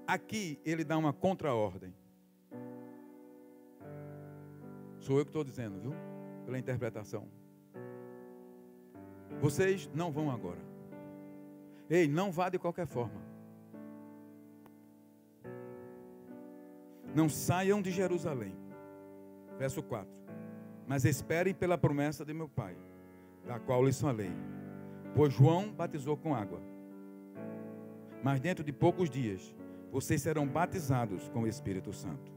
Aqui ele dá uma contra-ordem. Sou eu que estou dizendo, viu? Pela interpretação. Vocês não vão agora. Ei, não vá de qualquer forma. Não saiam de Jerusalém. Verso 4. Mas esperem pela promessa de meu Pai, da qual lhes falei. Pois João batizou com água, mas dentro de poucos dias vocês serão batizados com o Espírito Santo.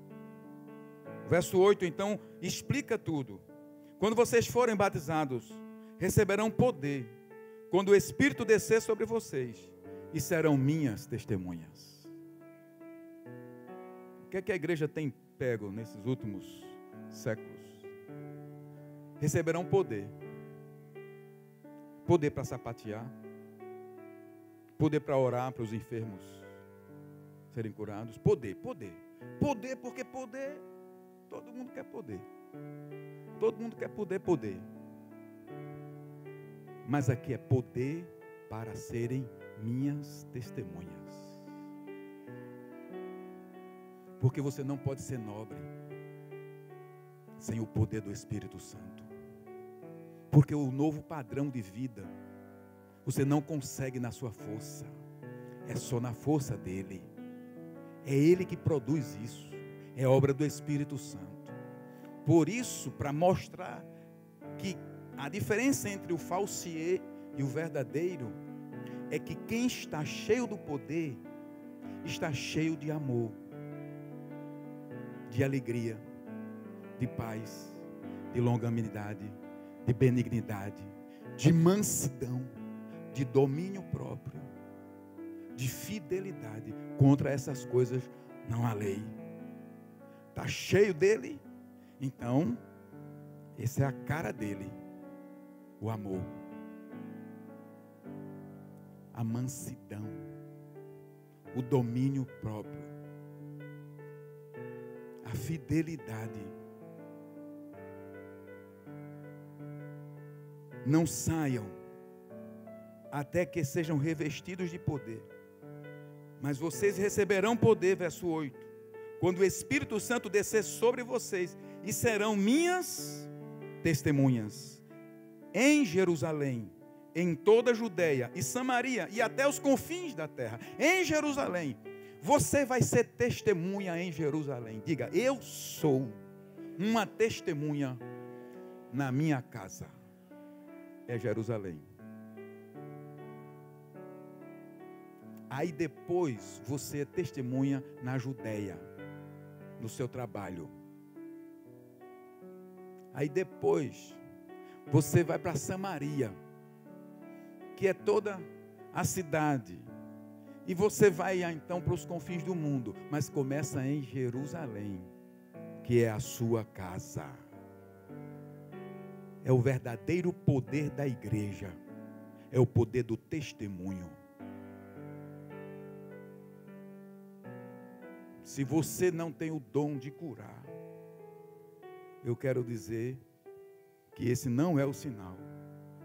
Verso 8, então, explica tudo. Quando vocês forem batizados, receberão poder, quando o Espírito descer sobre vocês, e serão minhas testemunhas. O que é que a igreja tem pego nesses últimos séculos? Receberão poder. Poder para sapatear, poder para orar para os enfermos serem curados. Poder, porque poder, todo mundo quer poder. Todo mundo quer poder. Mas aqui é poder para serem minhas testemunhas. Porque você não pode ser nobre sem o poder do Espírito Santo. Porque o novo padrão de vida você não consegue na sua força, é só na força dele. É ele que produz isso, é obra do Espírito Santo. Por isso, para mostrar que a diferença entre o falsier e o verdadeiro é que quem está cheio do poder está cheio de amor, de alegria, de paz, de longanimidade, de benignidade, de mansidão, de domínio próprio, de fidelidade. Contra essas coisas não há lei. Está cheio dele, então essa é a cara dele, o amor, a mansidão, o domínio próprio, a fidelidade. Não saiam até que sejam revestidos de poder. Mas vocês receberão poder, verso 8, quando o Espírito Santo descer sobre vocês, e serão minhas testemunhas em Jerusalém, em toda a Judeia e Samaria e até os confins da terra. Em Jerusalém, você vai ser testemunha em Jerusalém. Diga: eu sou uma testemunha na minha casa. É Jerusalém. Aí depois você é testemunha na Judeia, no seu trabalho. Aí depois você vai para Samaria, que é toda a cidade. E você vai então para os confins do mundo, mas começa em Jerusalém, que é a sua casa. É o verdadeiro poder da igreja, é o poder do testemunho. Se você não tem o dom de curar, eu quero dizer que esse não é o sinal.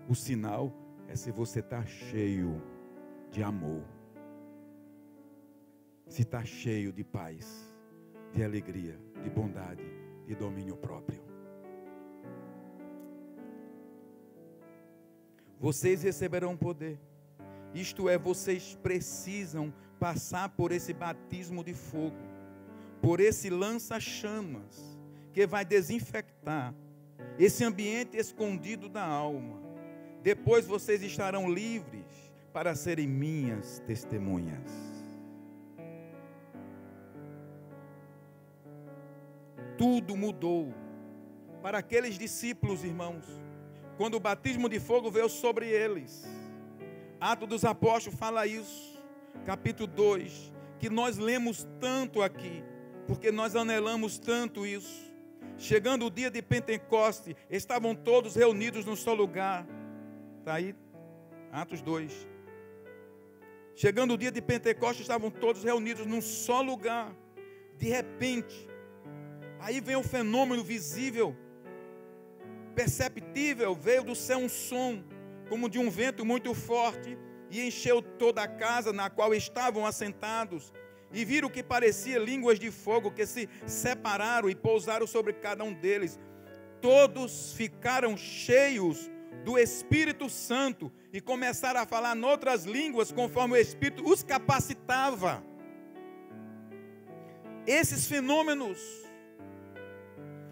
O sinal é se você está cheio de amor, se está cheio de paz, de alegria, de bondade, de domínio próprio. Vocês receberão poder. Isto é, vocês precisam passar por esse batismo de fogo, por esse lança-chamas, que vai desinfectar esse ambiente escondido da alma. Depois vocês estarão livres para serem minhas testemunhas. Tudo mudou para aqueles discípulos, irmãos, quando o batismo de fogo veio sobre eles. Atos dos Apóstolos fala isso, capítulo 2, que nós lemos tanto aqui, porque nós anelamos tanto isso. Chegando o dia de Pentecoste, estavam todos reunidos num só lugar. Está aí, Atos 2. Chegando o dia de Pentecoste, estavam todos reunidos num só lugar. De repente, aí vem um fenômeno visível, perceptível. Veio do céu um som, como de um vento muito forte, e encheu toda a casa na qual estavam assentados. E viram que parecia línguas de fogo que se separaram e pousaram sobre cada um deles. Todos ficaram cheios do Espírito Santo e começaram a falar em outras línguas conforme o Espírito os capacitava. Esses fenômenos,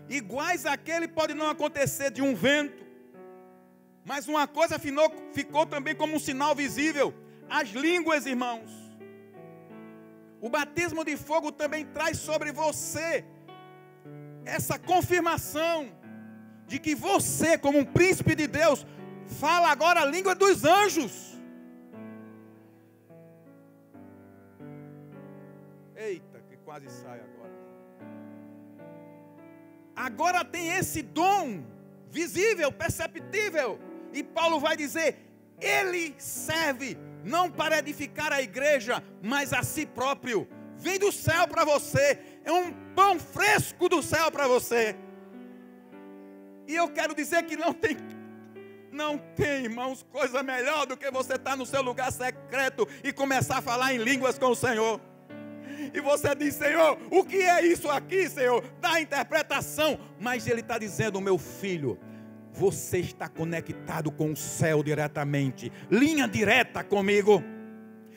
iguais àquele, pode não acontecer de um vento, Mas uma coisa ficou também como um sinal visível: as línguas, irmãos. O batismo de fogo também traz sobre você essa confirmação de que você, como um príncipe de Deus, fala agora a língua dos anjos. Eita, que quase sai agora. Agora tem esse dom visível, perceptível. E Paulo vai dizer: ele serve não para edificar a igreja, mas a si próprio. Vem do céu para você, é um pão fresco do céu para você. E eu quero dizer que não tem, irmãos, coisa melhor do que você estar no seu lugar secreto e começar a falar em línguas com o Senhor. E você diz: Senhor, o que é isso aqui, Senhor? Dá a interpretação. Mas Ele está dizendo: meu filho, você está conectado com o céu diretamente, linha direta comigo.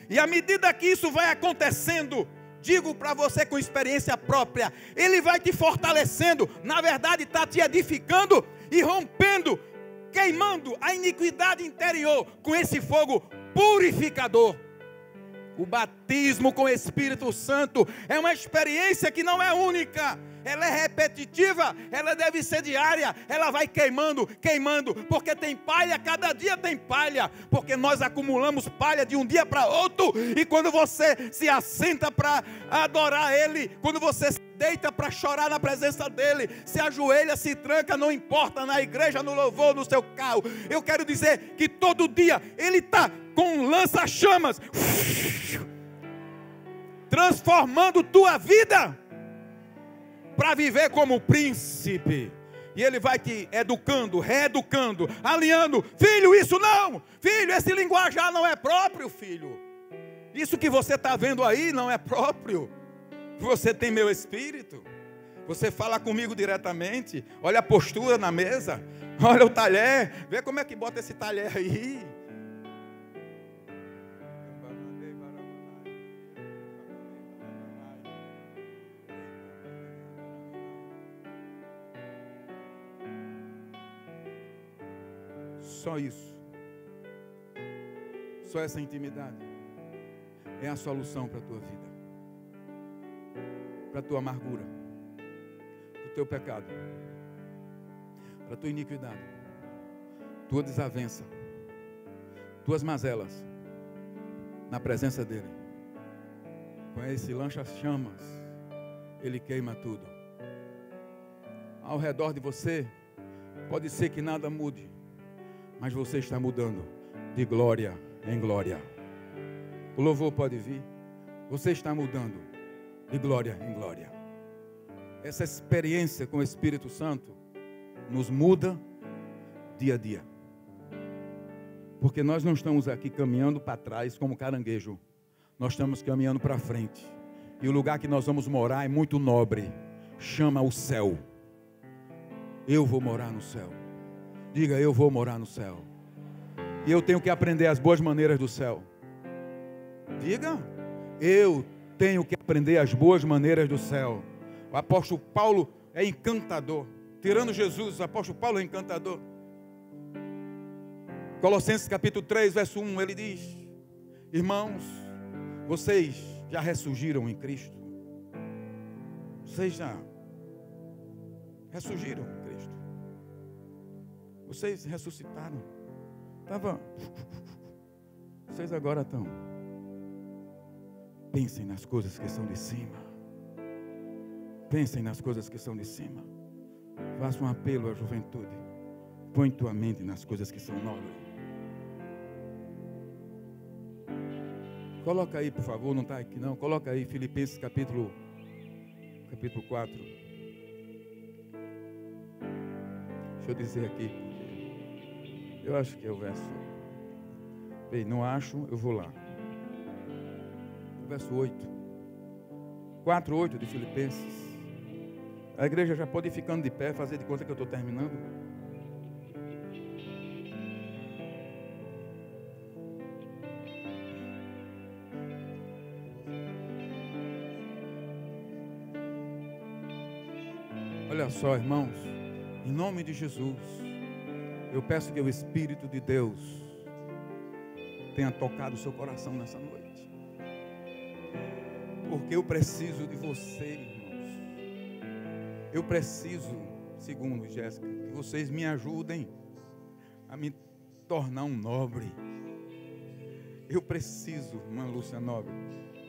E à medida que isso vai acontecendo, digo para você com experiência própria, Ele vai te fortalecendo, na verdade está te edificando e rompendo, queimando a iniquidade interior com esse fogo purificador. O batismo com o Espírito Santo é uma experiência que não é única, ela é repetitiva, ela deve ser diária, ela vai queimando, porque tem palha, cada dia tem palha, porque nós acumulamos palha de um dia para outro, e quando você se assenta para adorar Ele, quando você se deita para chorar na presença dEle, se ajoelha, se tranca, não importa, na igreja, no louvor, no seu carro, eu quero dizer que todo dia Ele está com lança-chamas, transformando tua vida, para viver como príncipe. E Ele vai te educando, reeducando, alinhando. Filho, isso não. Filho, esse linguajar não é próprio, filho. Isso que você está vendo aí não é próprio. Você tem meu espírito. Você fala comigo diretamente. Olha a postura na mesa. Olha o talher. Vê como é que bota esse talher aí. Só isso, só essa intimidade é a solução para a tua vida, para a tua amargura, para o teu pecado, para a tua iniquidade, tua desavença, tuas mazelas, na presença dEle. Com esse lança-chamas, Ele queima tudo. Ao redor de você, pode ser que nada mude, mas você está mudando de glória em glória. O louvor pode vir. Você está mudando de glória em glória. Essa experiência com o Espírito Santo nos muda dia a dia. Porque nós não estamos aqui caminhando para trás como caranguejo. Nós estamos caminhando para frente. E o lugar que nós vamos morar é muito nobre. Chama o céu. Eu vou morar no céu. Diga: eu vou morar no céu. E eu tenho que aprender as boas maneiras do céu. Diga: eu tenho que aprender as boas maneiras do céu. O apóstolo Paulo é encantador. Tirando Jesus, o apóstolo Paulo é encantador. Colossenses capítulo 3, verso 1, ele diz: irmãos, vocês já ressurgiram em Cristo. Vocês já ressurgiram em Cristo. Vocês ressuscitaram. Vocês agora estão. Pensem nas coisas que são de cima. Pensem nas coisas que são de cima. Faça um apelo à juventude. Põe tua mente nas coisas que são nobres. Coloca aí, por favor, não está aqui não. Coloca aí Filipenses capítulo 4. Deixa eu dizer aqui. Eu acho que é o verso. Bem, não acho, eu vou lá. O verso 8. 4:8 de Filipenses. A igreja já pode ir ficando de pé, fazer de conta que eu estou terminando. Olha só, irmãos, em nome de Jesus, Eu peço que o Espírito de Deus tenha tocado o seu coração nessa noite. Porque eu preciso de você, irmãos. Eu preciso, segundo Jéssica, que vocês me ajudem a me tornar um nobre. Eu preciso, irmã Lúcia Nobre,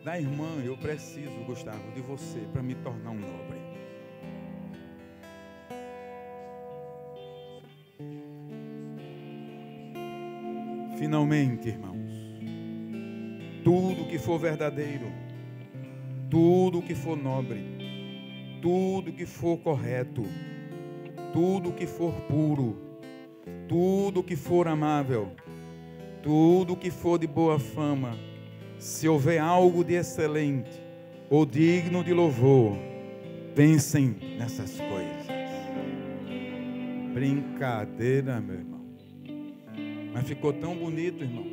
da irmã, eu preciso, Gustavo, de você para me tornar um nobre. Finalmente, irmãos, tudo que for verdadeiro, tudo que for nobre, tudo que for correto, tudo que for puro, tudo que for amável, tudo que for de boa fama, se houver algo de excelente ou digno de louvor, pensem nessas coisas. Brincadeira, meu irmão. Mas ficou tão bonito, irmãos.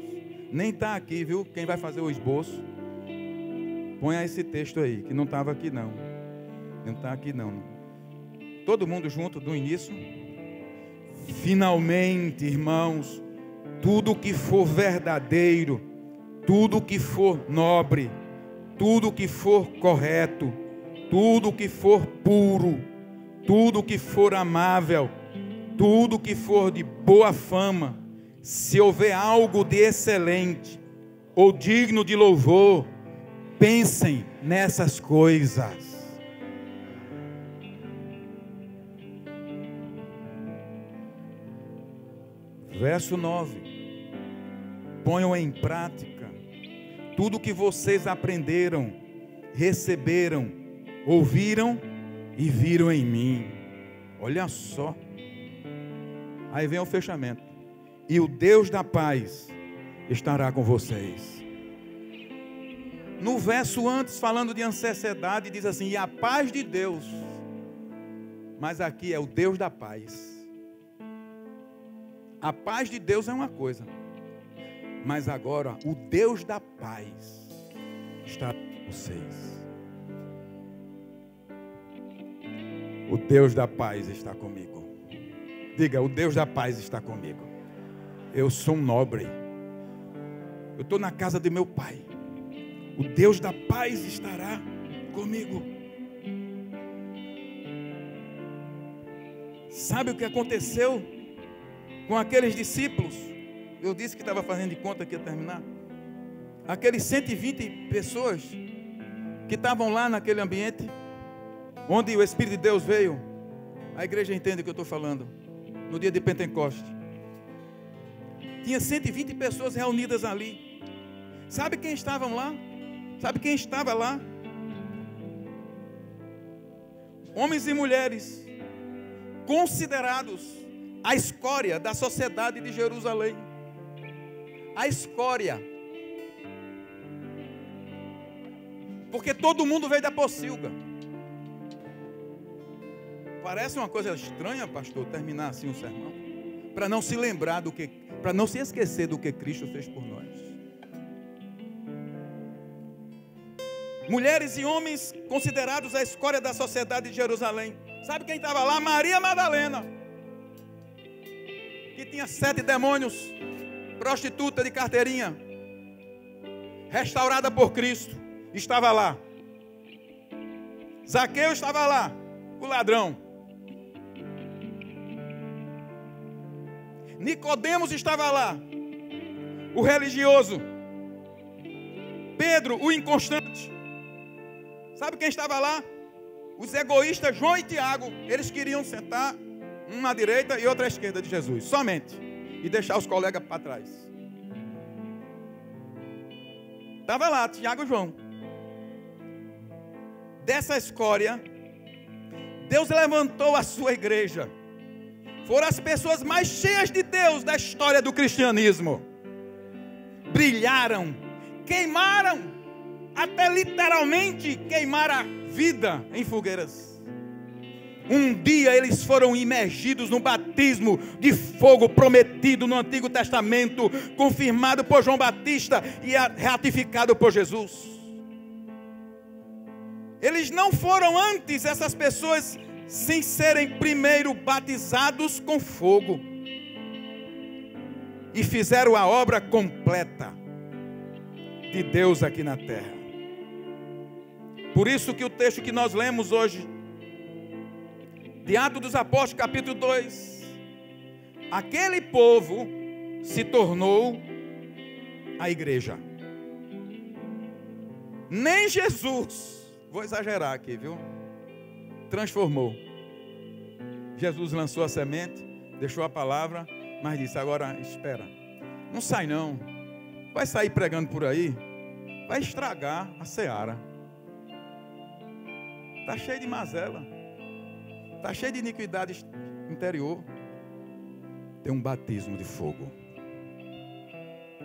Nem está aqui, viu? Quem vai fazer o esboço, ponha esse texto aí, que não estava aqui não. Não está aqui não. Todo mundo junto do início. Finalmente, irmãos, tudo que for verdadeiro, tudo que for nobre, tudo que for correto, tudo que for puro, tudo que for amável, tudo que for de boa fama, se houver algo de excelente ou digno de louvor, pensem nessas coisas. Verso 9. Ponham em prática tudo que vocês aprenderam, receberam, ouviram e viram em mim. Olha só. Aí vem o fechamento. E o Deus da paz estará com vocês. No verso antes, falando de ansiedade, diz assim: e a paz de Deus. Mas aqui é o Deus da paz. A paz de Deus é uma coisa, mas agora o Deus da paz está com vocês. O Deus da paz está comigo. Diga, o Deus da paz está comigo. Eu sou um nobre. Eu estou na casa de meu pai. O Deus da paz estará comigo. Sabe o que aconteceu com aqueles discípulos? Eu disse que estava fazendo de conta que ia terminar. Aqueles 120 pessoas que estavam lá naquele ambiente, onde o Espírito de Deus veio. A igreja entende o que eu estou falando. No dia de Pentecostes. Tinha 120 pessoas reunidas ali. Sabe quem estavam lá? Sabe quem estava lá? Homens e mulheres considerados a escória da sociedade de Jerusalém. A escória. Porque todo mundo veio da pocilga. Parece uma coisa estranha, pastor, terminar assim um sermão, para não se lembrar do que, para não se esquecer do que Cristo fez por nós. Mulheres e homens considerados a escória da sociedade de Jerusalém. Sabe quem estava lá? Maria Madalena, que tinha 7 demônios, prostituta de carteirinha, restaurada por Cristo, estava lá. Zaqueu estava lá, o ladrão. Nicodemos estava lá, o religioso. Pedro, o inconstante. Sabe quem estava lá? Os egoístas João e Tiago. Eles queriam sentar, um à direita e outro à esquerda de Jesus, somente, e deixar os colegas para trás. Estava lá Tiago e João. Dessa escória, Deus levantou a sua igreja. Foram as pessoas mais cheias de Deus da história do cristianismo. Brilharam, queimaram, até literalmente queimar a vida em fogueiras. Um dia eles foram imergidos no batismo de fogo prometido no Antigo Testamento, confirmado por João Batista e ratificado por Jesus. Eles não foram antes, essas pessoas, sem serem primeiro batizados com fogo. e fizeram a obra completa de Deus aqui na terra. Por isso que o texto que nós lemos hoje, de Atos dos Apóstolos, capítulo 2, aquele povo se tornou a igreja. Nem Jesus, vou exagerar aqui, viu? Transformou. Jesus lançou a semente, deixou a palavra, mas disse: agora espera, não sai não, vai sair pregando por aí, vai estragar a seara. Está cheio de mazela, está cheio de iniquidade interior. Tem um batismo de fogo,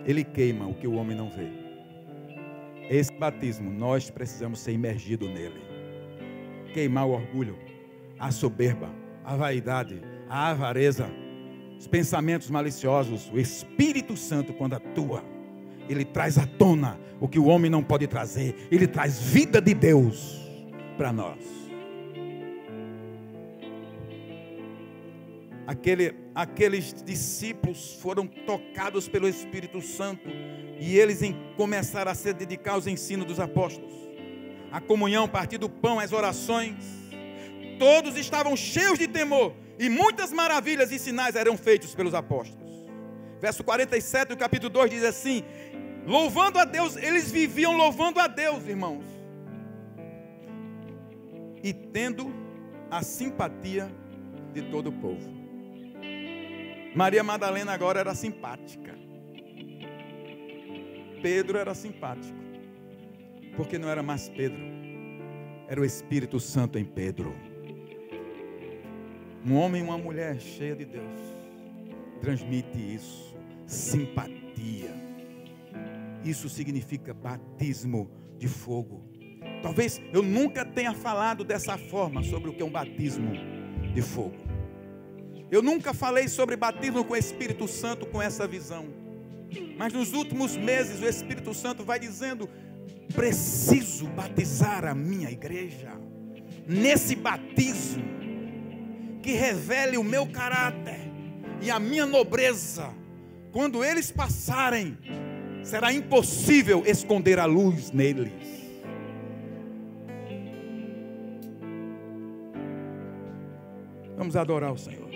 ele queima o que o homem não vê. Esse batismo, nós precisamos ser imergidos nele. Queimar o orgulho, a soberba, a vaidade, a avareza, os pensamentos maliciosos. O Espírito Santo, quando atua, ele traz à tona o que o homem não pode trazer. Ele traz vida de Deus para nós. Aqueles discípulos foram tocados pelo Espírito Santo e eles começaram a se dedicar aos ensinos dos apóstolos, a comunhão, partir do pão, as orações. Todos estavam cheios de temor e muitas maravilhas e sinais eram feitos pelos apóstolos. Verso 47 do capítulo 2 diz assim: louvando a Deus, eles viviam louvando a Deus, irmãos, e tendo a simpatia de todo o povo. Maria Madalena agora era simpática. Pedro era simpático, porque não era mais Pedro, era o Espírito Santo em Pedro. Um homem e uma mulher cheia de Deus transmite isso, simpatia. Isso significa batismo de fogo. Talvez eu nunca tenha falado dessa forma sobre o que é um batismo de fogo. Eu nunca falei sobre batismo com o Espírito Santo com essa visão. Mas nos últimos meses o Espírito Santo vai dizendo: preciso batizar a minha igreja nesse batismo que revele o meu caráter e a minha nobreza. Quando eles passarem, será impossível esconder a luz neles. Vamos adorar o Senhor.